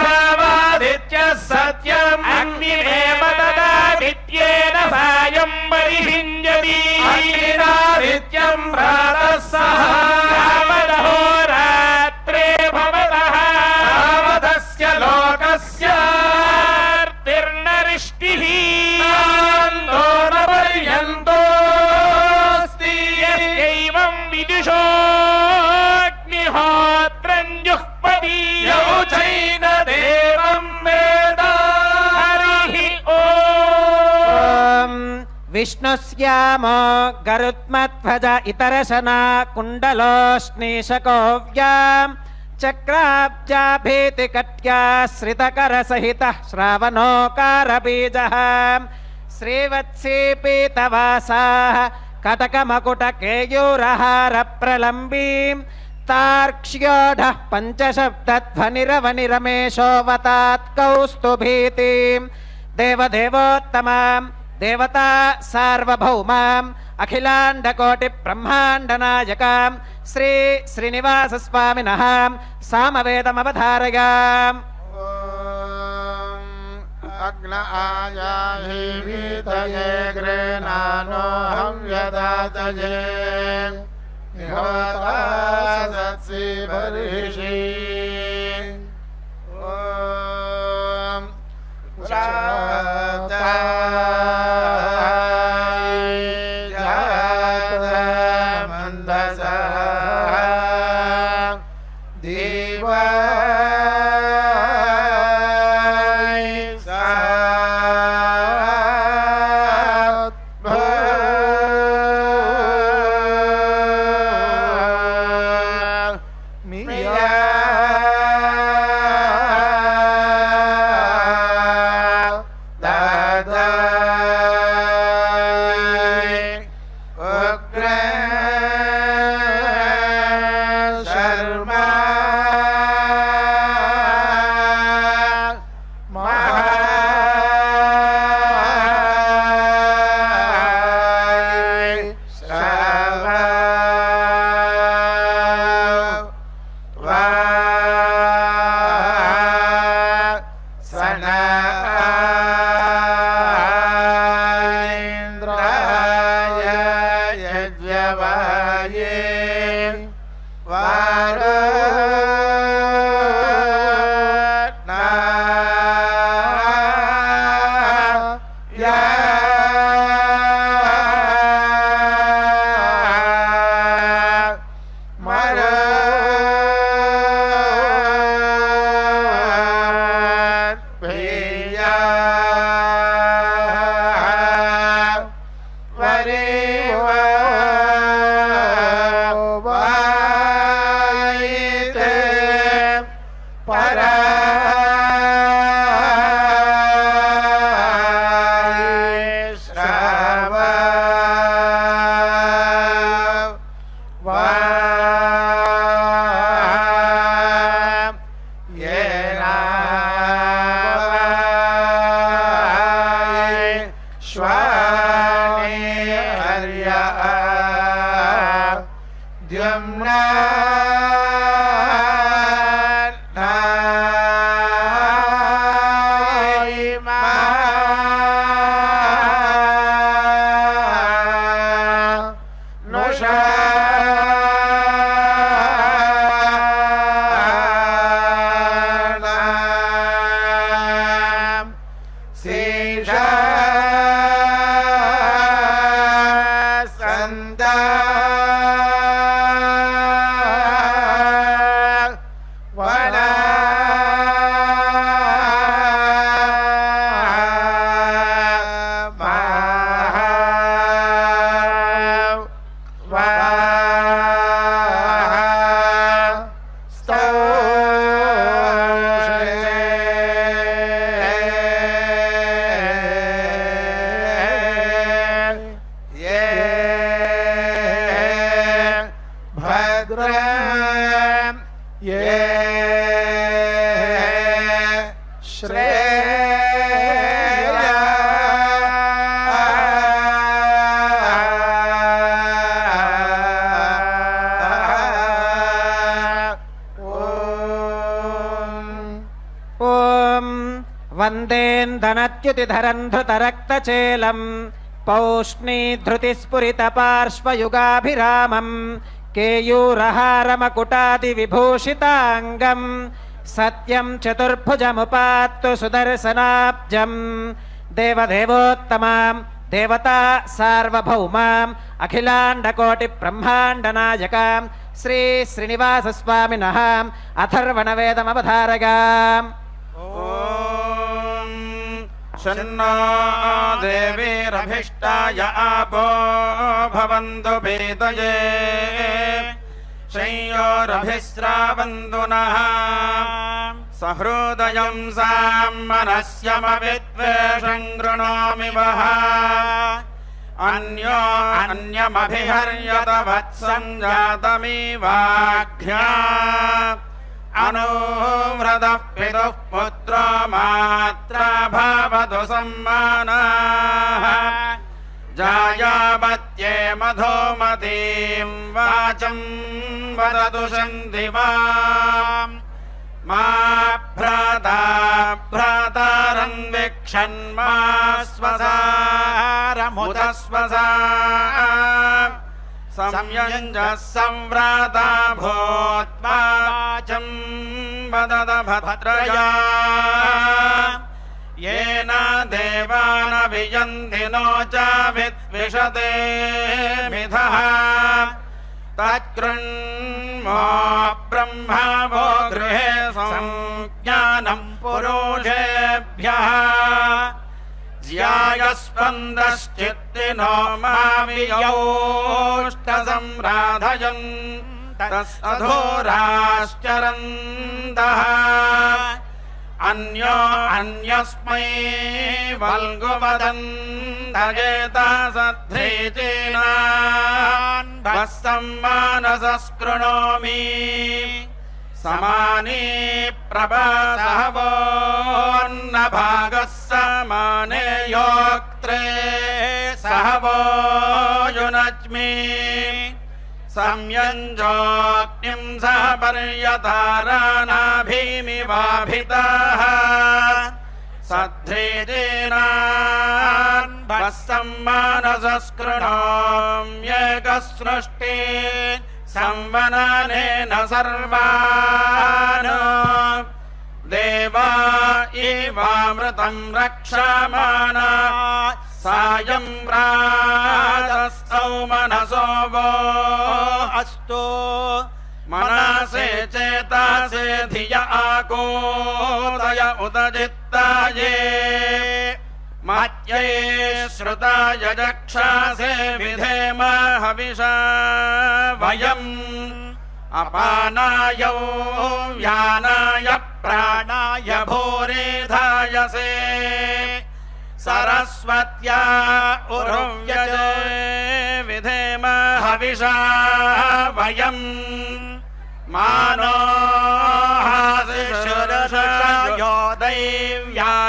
निर्वादित्यः सत्यम् अग्निमेव ददादित्येन सायं परिहिञ्जति अग्निरादित्यं प्रातः सह विष्णुस्यामो गरुत्मध्वज इतरशना कुण्डलोष्णीशकोव्याम् चक्राब्जाभीतिकट्याश्रितकरसहितः श्रावणोकारबीजः श्रीवत्सीपीतवासाः कटकमकुटकेयूरहारप्रलम्बीं तार्क्ष्योढः पञ्चशब्दध्वनिरवनिरमेशोऽवतात् कौस्तुभीतिं देवदेवोत्तमां देवता सार्वभौमाम् अखिलाण्डकोटिब्रह्माण्डनायकां श्री श्रीनिवासस्वामिनः सामवेदमवधारयाम् अग्न आयाहि वीतये गृह्णानोऽहं यदातये निहोता सत्सि बर्हिषि ॐ वन्देन्दनत्युतिधरन् धृतरक्तचेलम् पौष्णीधृतिस्फुरितपार्श्वयुगाभिरामम् केयूरहारमकुटादिविभूषिताङ्गम् सत्यं चतुर्भुजमुपात्तु सुदर्शनाब्जम् देवदेवोत्तमां देवता सार्वभौमाम् अखिलाण्डकोटिब्रह्माण्डनायकां श्री श्रीनिवासस्वामिनः अथर्वणवेदमवधारयाम् शन्नो देवीरभिष्टाय आपो भवन्तु पीतये शय्योरभिस्रावन्तु नः सहृदयं साम्मनस्यमविद्वेषं गृणोमि वः अन्यो अन्यमभिहर्यत वत्सं जातमिवाघ्या अनुव्रतः पितुः पुत्रो मात्रा भवतु सम्मानः जायावत्ये मधुमतीं वाचं वदतु शन्दिवाम् मा भ्राता भ्रातारं वीक्षन्मा स्वसारमुत स्वसा संयञ्जः संव्राता भूत्वा वाचं वदत भद्रया येन देवानभियन्ति नो च विद्विषते मिथः तत्कृण्मो ब्रह्मा वो गृहे संज्ञानं पुरुषेभ्यः ज्यायस्पन्दश्चित्तिनो मामियौष्टसंराधयन् तस्अधोराश्चरन्तः अन्यो अन्यस्मै वल्गुवदन्तयेता सद्धेचेनान् वस्तं मानसस्कृणोमि समाने प्रभासहवोऽन्नभागः समाने योक्त्रे सहवो युनज्मि संयञ्जोऽग्निं सह पर्यतारानाभिमिवाभिताः सद्धेजेनान् वस्तं मानसस्कृणोम्येकसृष्टे संवननेन सर्वान् देवा एवामृतं रक्षमाणा सायं प्रातस्तौ मनसो वो अस्तु मनसे चेतासे धिय आकोदय उत चित्ताये मत्यै श्रुताय जक्षासे विधेम हविषा वयम् अपानाय व्यानाय प्राणाय भूरिधायसे सरस्वत्या उरुव्यजे विधेम हविषा वयम् मानो हासिषुरशयो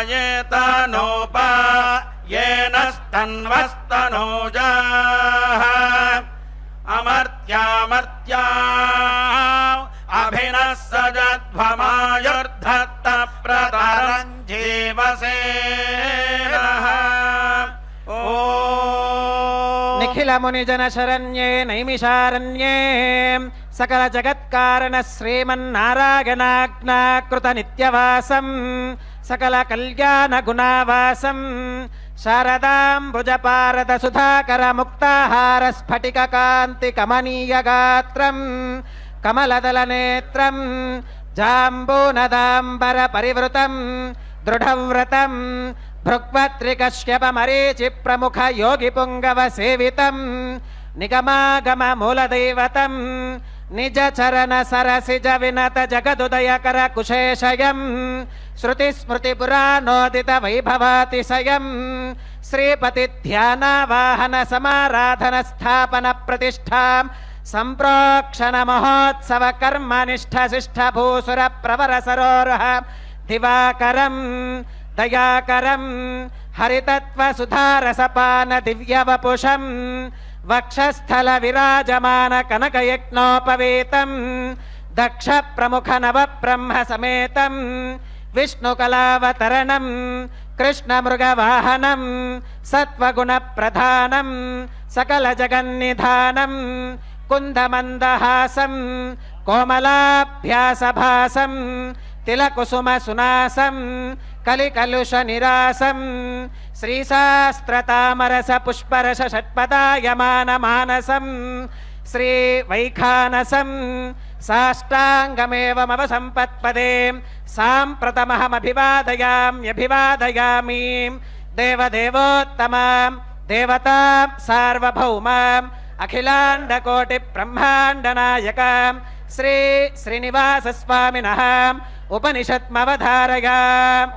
दैव्यायेतनोप येन स्तन्वस्तनोजाः अमर्त्यामर्त्या अभिनः सजध्वमायुर्धत्त प्रतरं जीवसे నిఖిల మునిజన శరణ్యే నైమిషారణ్యే సకల జగత్కారణ శ్రీమన్నారాయణాజ్ఞాకృత నిత్యవాసం సకల కళ్యాణ గుణావాసం శారదాంబుజపారద సుధాకర ముక్తాహార స్ఫటిక కాంతి కమనీయ గాత్రం కమలదల నేత్రం జాంబూనదాంబర పరివృతం దృఢవ్రతం భృగ్వత్రికశ్యప మరీచి ప్రముఖ యోగి పుంగవ సేవితం నిగమాగమ మూలదైవతం నిజ చరణ సరసిజ వినత జగదుదయకర కుశేషయం శృతి స్మృతి పురాణోదిత వైభవాతిశయం శ్రీపతి ధ్యాన వాహన సమారాధన స్థాపన ప్రతిష్టాం సంప్రోక్షణ మహోత్సవ కర్మ నిష్ఠ శిష్ట భూసుర ప్రవర సరోరుహ దివాకరం దయాకరం హరితత్వ సుధారసపాన దివ్యవపుషం వక్షస్థల విరాజమాన కనకయజ్ఞోపవేతం దక్ష ప్రముఖ నవ బ్రహ్మ సమేతం విష్ణుకళావతరణం కృష్ణమృగవాహనం సత్వగుణ ప్రధానం సకల జగన్నిధానం కుందమందహాసం కోమలాభ్యాసభాసం తిలకుసుమ సునాసం కలికలుష నిరాసం శ్రీశాస్త్రతామరస పుష్పరస షట్పదాయమాన మానసం శ్రీ వైఖానసం సాష్టాంగమేవమవసంపత్పదే సాంప్రతమహమభివాదయామ్యభివాదయామి దేవదేవోత్తమాం దేవతాం సార్వభౌమాం అఖిలాండకోటి బ్రహ్మాండనాయకాం శ్రీ శ్రీనివాసస్వామినః ఉపనిషత్మవధారయాం.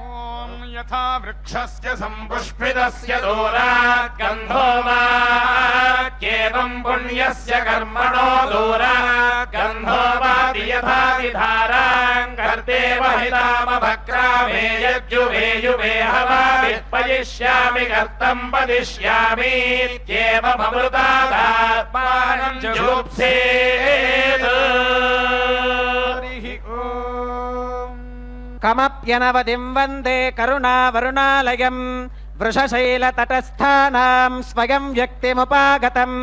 యథా వృక్షస్య సంపుష్పితస్య దూరాత్ గంధో వాక్యేవం పుణ్యస్య కర్మణో దూరాత్ గంధో వాతి యథాది ధారాం కర్తేవ హితామభక్రామే యజ్జువేయువే హవా విత్పయిష్యామి కర్తం పదిష్యామి ఇత్యేవమమృతాదాత్మానం జుగుప్సేత్. కమప్యనవదిం వందే కరుణావరుణాలయం వృషశైలతటస్థానాం స్వయం వ్యక్తిముపాగతం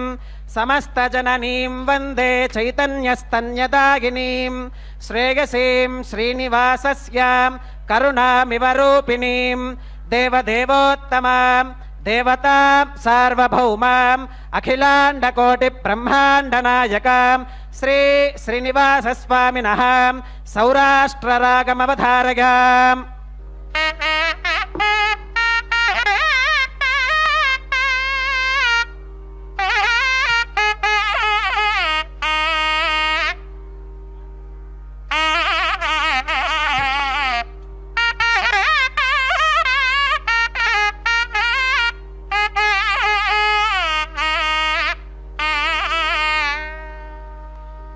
సమస్తజననీం వందే చైతన్యస్తన్యదాయినీం శ్రేయసీం శ్రీనివాసస్యాం కరుణామివ రూపిణీం దేవదేవోత్తమాం దేవతాం సార్వభౌమాం అఖిలాండకోటి బ్రహ్మాండనాయకాం శ్రీ శ్రీనివాసస్వామినః సౌరాష్ట్రరాగమవధారయాం.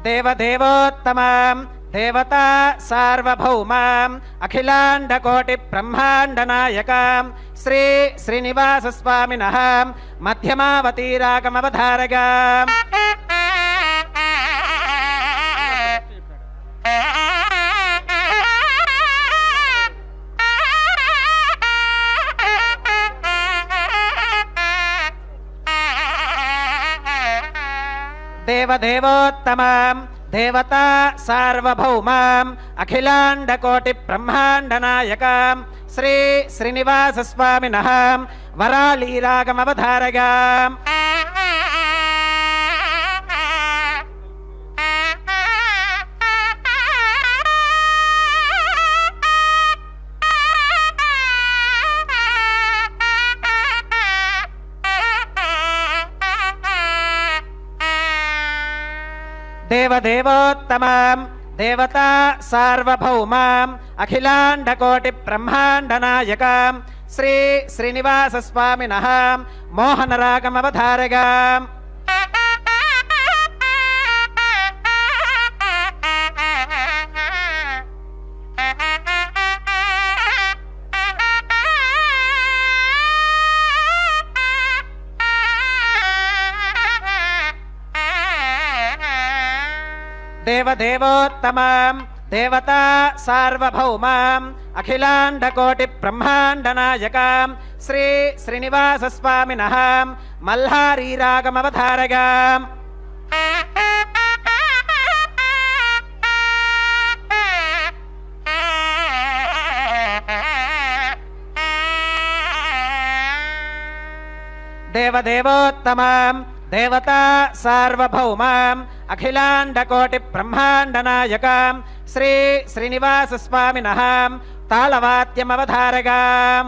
దేవదేవోత్తమాం దేవతా సార్వభౌమాం అఖిలాండకోటి బ్రహ్మాండనాయకాం శ్రీ శ్రీనివాసస్వామినః మధ్యమావతీరాగమవధారయాం. దేవదేవోత్తమాం దేవతా సార్వభౌమాం అఖిలాండకోటి బ్రహ్మాండనాయకాం శ్రీ శ్రీనివాసస్వామినః వరాళీరాగమవధారయాం. దేవదేవోత్తమాం దేవతా సార్వభౌమాం అఖిలాండకోటి బ్రహ్మాండనాయకాం శ్రీ శ్రీనివాసస్వామినః మోహనరాగమవధారయాం. దేవదేవోత్తమాం దేవతా సార్వభౌమాం అఖిలాండకోటి బ్రహ్మాండనాయకాం శ్రీ శ్రీనివాసస్వామినః మల్హారీరాగమవధారయాం. దేవదేవోత్తమాం దేవతా సార్వభౌమాం అఖిలాండకోటి బ్రహ్మాండనాయకాం శ్రీ శ్రీనివాసస్వామినః తాళవాద్యమవధారయాం.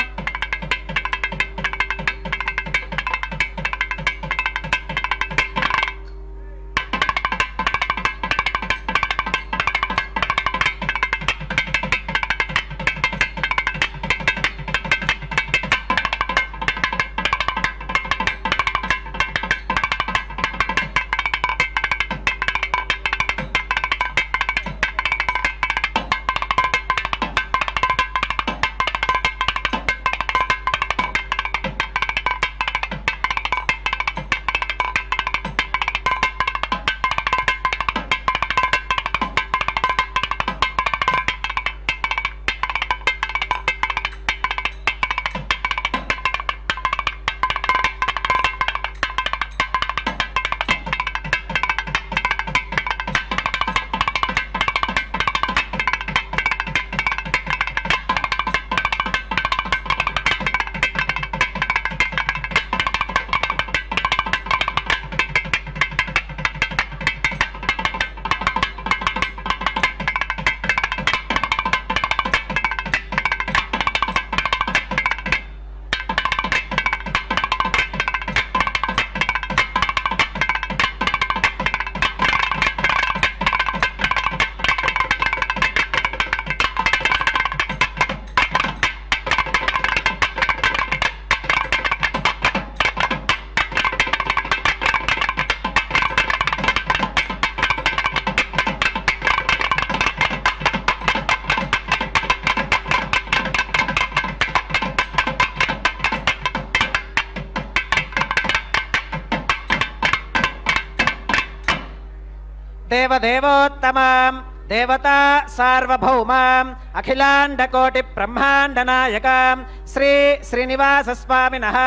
దేవదేవోత్తమాం దేవతా సార్వభౌమాం అఖిలాండకోటి బ్రహ్మాండనాయకాం శ్రీ శ్రీనివాస స్వామినః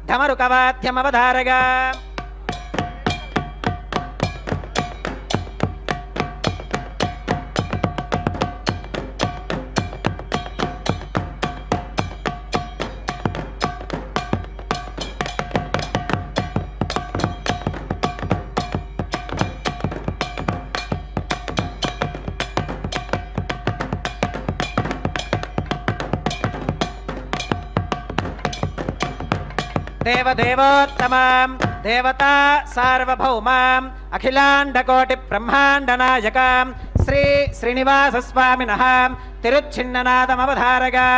ఢమరుకవాద్యమవధారగా దేవదేవోత్తమాం దేవతా సార్వభౌమాం అఖిలాండకోటి బ్రహ్మాండనాయకాం శ్రీ శ్రీనివాస స్వామినః తిరుచ్చిన్ననాదమవధారగా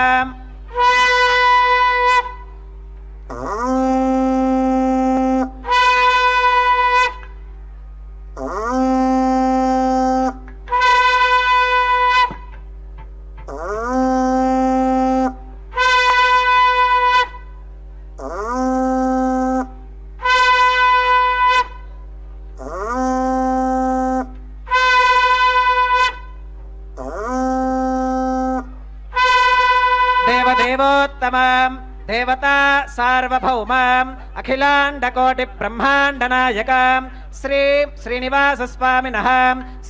దేవదేవోత్తమాం దేవతా సార్వభౌమాం అఖిలాండకోటి బ్రహ్మాండనాయకాం శ్రీ శ్రీనివాస స్వామినః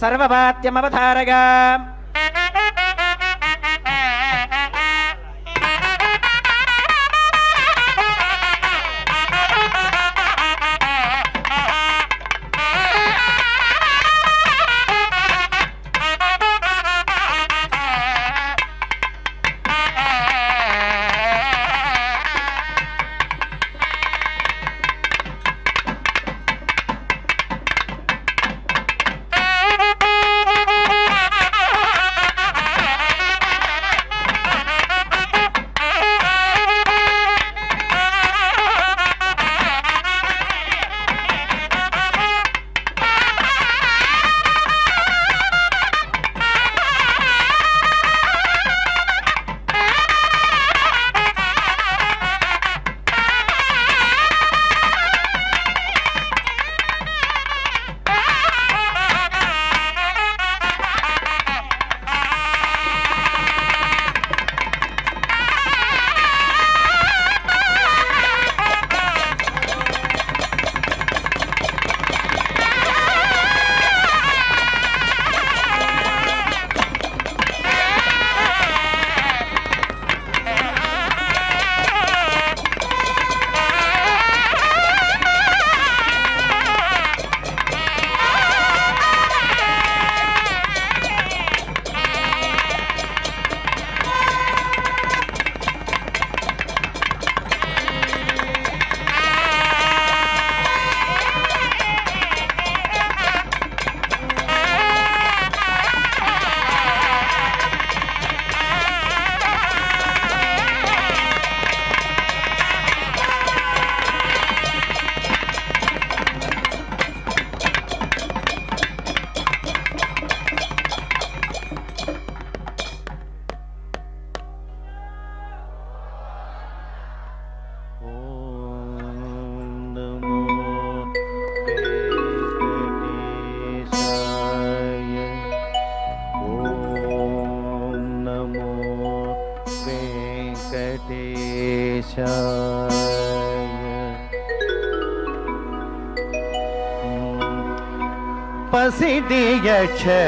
సర్వవాద్యమవధారగా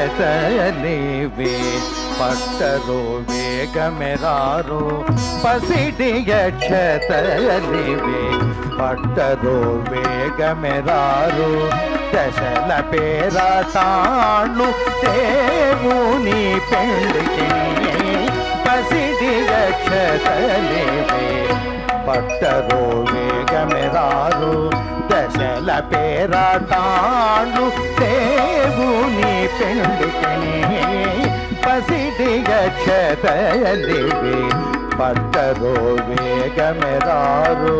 ಪಸಿಡಿಯಕ್ಷತಲಿವೆ ಪಟ್ಟರೋ ವೇಗಮೆರಾರೋ ಪಸಿಡಿಯಕ್ಷತಲಿವೆ ಪಟ್ಟರೋ ವೇಗಮೆರಾರೋ ದಶಲ ಪೇರ ತಾಳು ದೇವುನಿ ಪೆಂಡಿಗೆ పసిడియక్షతలివే పట్టరో వేగమెరారు దశల పేరాటాళ్ళు దేవుని పెండికని పసిడియక్షతలివే పట్టరో వేగమెరారు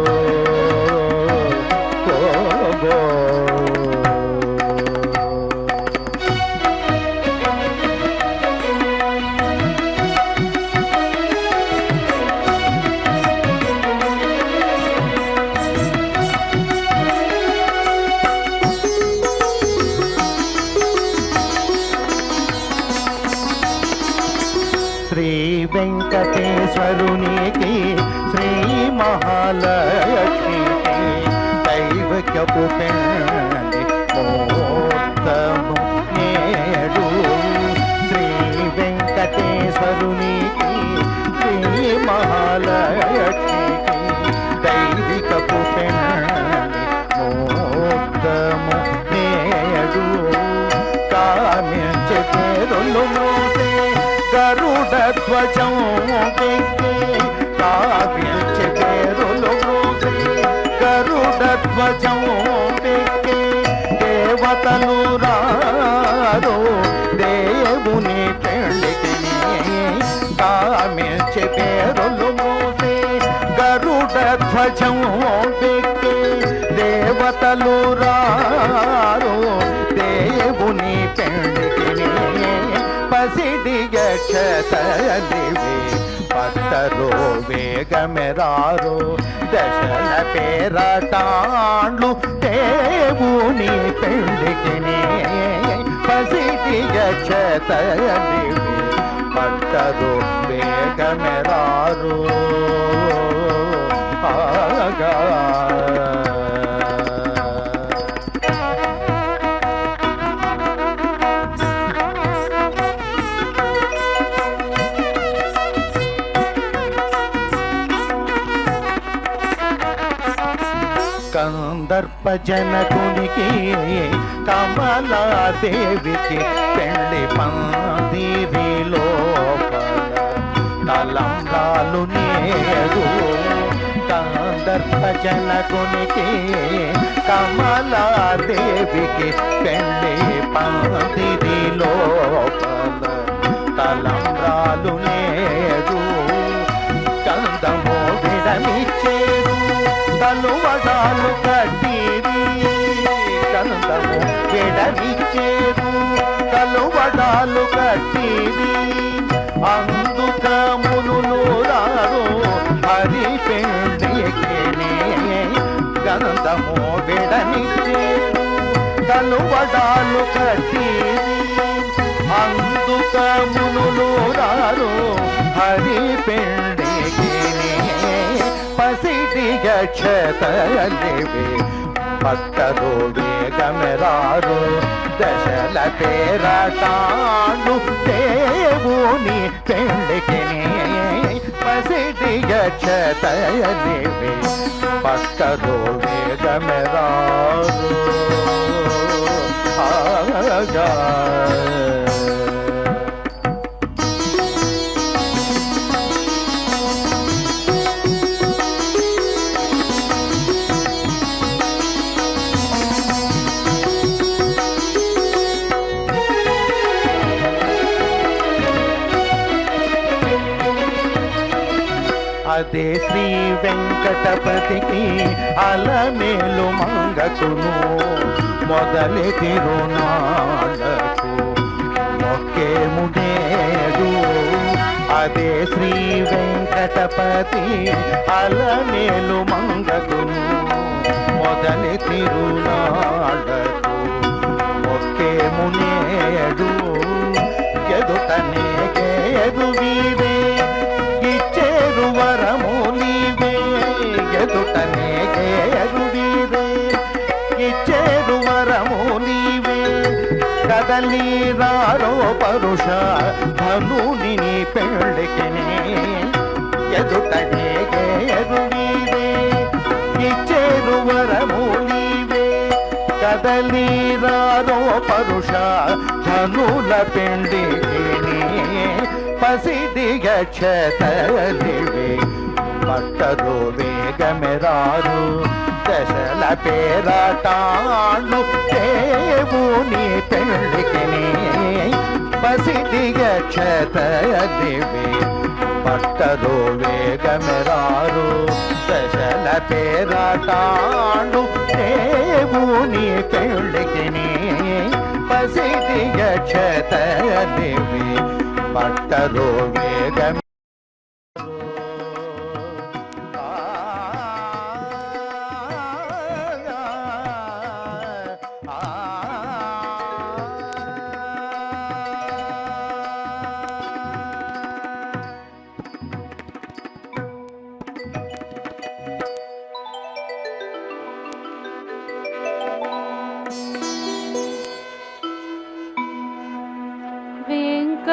గో వెంకటేశ్వరునికి శ్రీ మహాలక్ష్మికి దైవకపు పెండి మోత్తము నేడు శ్రీ వెంకటేశ్వరునికి శ్రీ మహాలక్ష్మికి దైవికపు పెండి మోత్తము నేడు కామ్యంచె పేరులు మోసే గరుడ ధ్వజం పెక్కే కావ్యంచె పేరులు మోసే గరుడ ధ్వజం పెక్కే దేవతలు రారో దేవుని పెళ్ళికి కామ్యంచె పేరులు మోసే గరుడ ధ్వజం పెక్కే దేవతలు రారో దేవుని పెళ్ళికి పసిడి యక్షతలివి పట్టరో వేగమెరారో దశల పేరటాండ్లు దేవుని పెళ్ళికి పసిడి యక్షతలివి పట్టరో వేగమెరారో ఆగా కందర్ప జనకునికి కమలాదేవికి పెళ్లి పందిరిలో తలంబ్రాలు నేడు కందర్ప జనకునికి కమలాదేవికి పెళ్లి పందిరిలో తలంబ్రాలు నేడు కందమో విడమిచ్చేరు కలువడాలు కట్టిరి కందము విడమిచ్చేరు కలువడాలు కట్టిరి అందుకములు రారు హరి పెండికి గంధము విడమిచ్చేరు కలువడాలు కట్టిరి అందుకములు రారు హరి పెండికి పసిడి యక్షతలివి పట్టరో వేగమెరారు దశల పేరటాండు దేవుని పెళ్ళికి పసిడి యక్షతలివి పట్టరో వేగమెరారు ఆగా అదే శ్రీ వెంకటపతికి అలమేలు మంగకును మొదలి తిరునాళ్ళకు మొక్కేము నేడు అదే శ్రీ వెంకటపతి అలమేలు మంగకును మొదలి తిరునాళ్ళకు మొక్కేము నేడు ఎదుటనే కేదు వీరే ఇచ్చేరు వరము నీవే ఎదుటనే కేరు వీరే ఇచ్చేరు వరము నీవే కదలి రారో పరుష ధనుని పెళ్ళికి ఎదుటనే కేరు వీరే ఇచ్చేరు వరము నీవే కదలి రారో పరుష ధనుల పెండికి పసిడి యక్షతలివి పట్టరో వేగమెరారు దశల పేరటాండు దేవుని పెళ్ళికి పసిడి యక్షతలివి పట్టరో వేగమెరారు దశల పేరటాండు దేవుని పెళ్ళికి పసిడి యక్షతలివి పట్టరో వేగం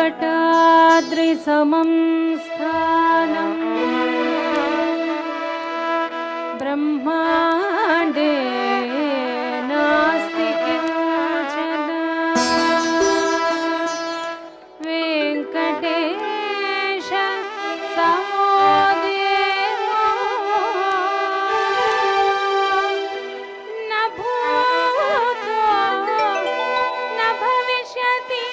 वेङ्कटाद्रिसमं स्थानं ब्रह्माण्डे नास्ति किञ्चन वेङ्कटेश समो देवो न भूतो न भविष्यति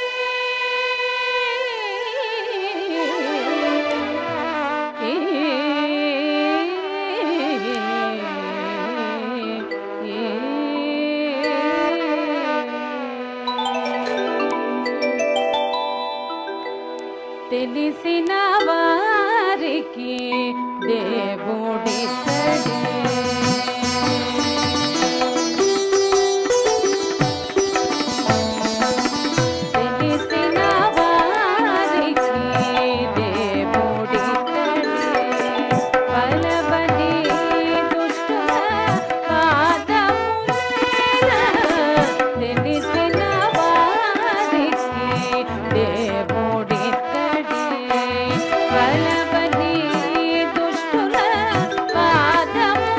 తెలిసిన వారికి దేవుడితడే తెలిసిన వారికి దేవుడితడే బలబలి దుష్టుల పాదముల తెలిసిన వారికి దేవుడితడే బలబలి దుష్టుల పాదముల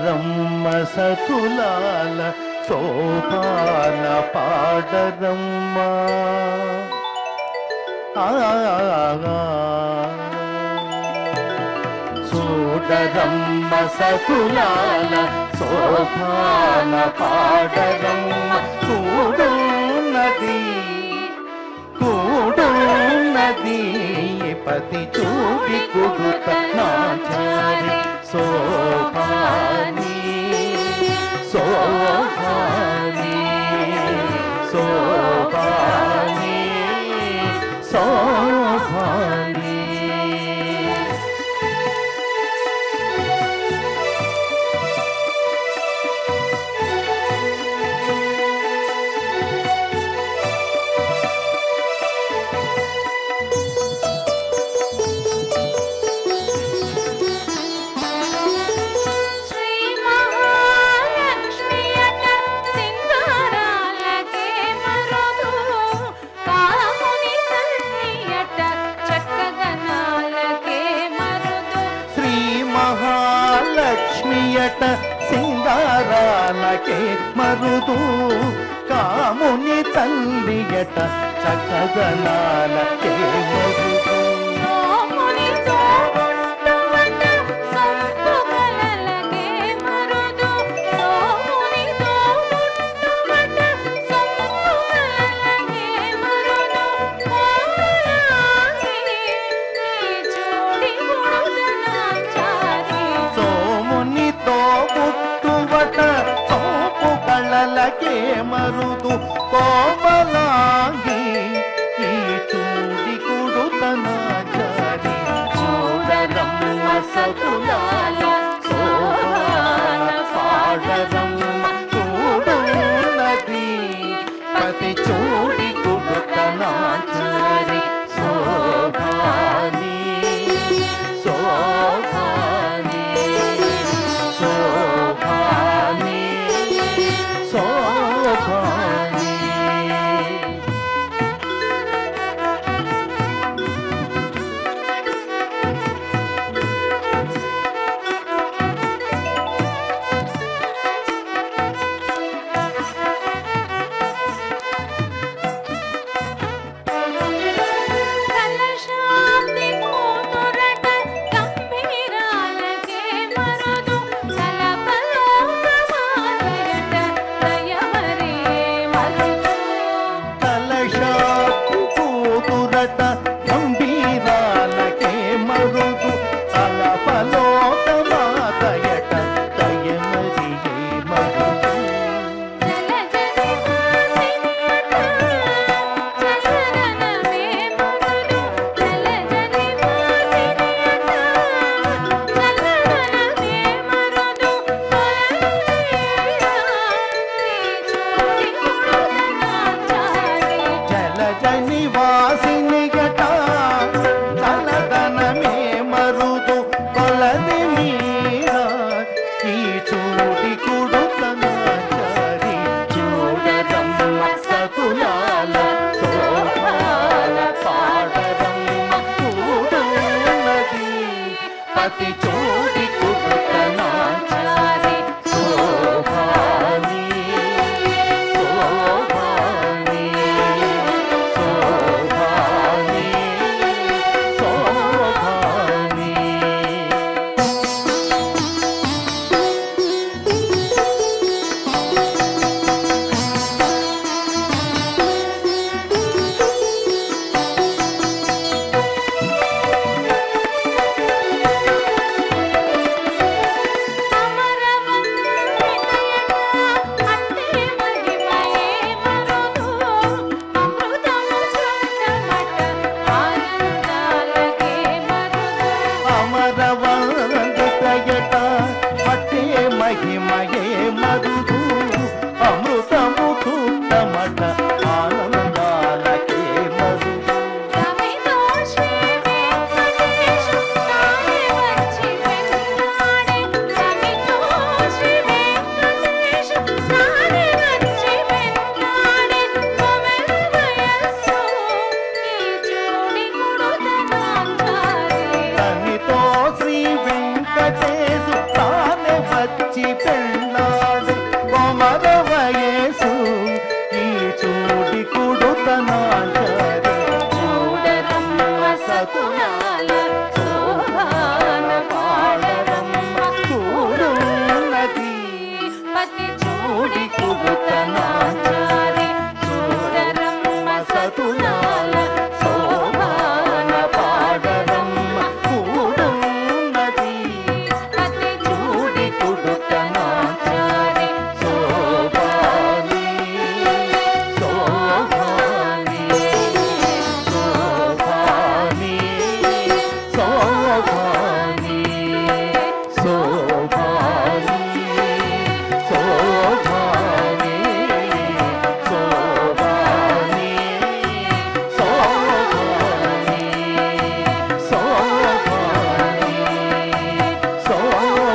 చూడరమ్మ సతులాల సోపాన పాడరమ్మ చూడరమ్మ సతులాల సోపాన పాడరమ్మ కూడున్నది పతి చూడి కుడుత నాచారి సోపాని సోపాని సోపాని సోపాని శ్రీ మహాలక్ష్మి అట సింగారాలకే మరుదు కాముని తల్లి అట చక్కదనాలకే మరుదు శ్రీ మహాలక్ష్మియట సింగారాలకే మరుదు కాముని తల్లియట చక్కదనాలకే మరుదు సోముని తోబుట్టువట సొంపు కలలకే మరుదు సోముని తోబుట్టువట సొంపు కలలకే మరుదు కోలాగి ఈ జోడి ముడుదనాచారి సోమునితో పుట్టువట సోపు కళ్ళలకే మరుదు కోమలాగి ఈ చూడి కుడుతనాచారి చూడరమ్మ సతులాల సోపాన పాడరమ్మ చూడున్నది పతి చూడి కుడుతనాచారి శోభాని శోభాని శోభాని శోభాని కలశాబ్ది కూతురట గంభీరాలకే మరుదు కలపలోకమాతయట దయమరే మరుదు కలశాపు కూతురట గంభీరాలకే మరుదు అలపలోకమాతయట దయమరియే మరుదు జలజని వాసినిగట చలదనమే మరుదు కొలది మీరా ఈ చూడి కుడుతనాచారి చూడరమ్మ సతులాల సోపాల పాడరమ్మ కూడున్నది పతి చూడి కుడుతనాచారి శోభాని శోభాని శోభాని శోభాని బాల శోభాన పాడరమ్మ కూడున్నది అతి చూడి కుడుక నాచారి శోభాని శోభాని శోభాని శోభాని శోభాని శోభాని శోభాని శోభాని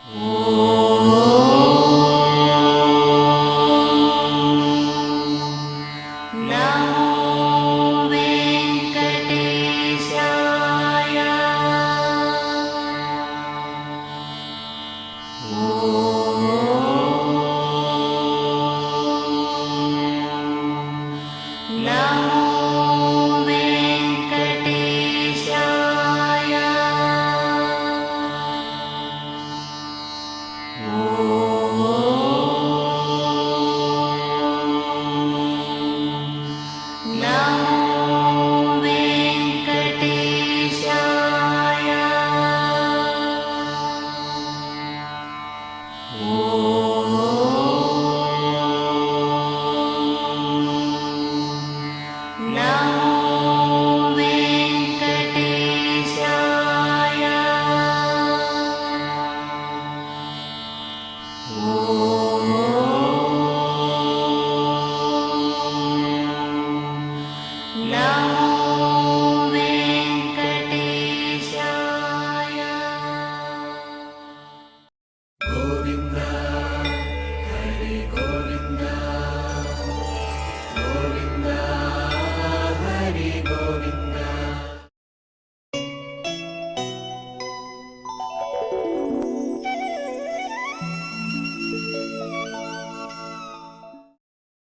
ఓ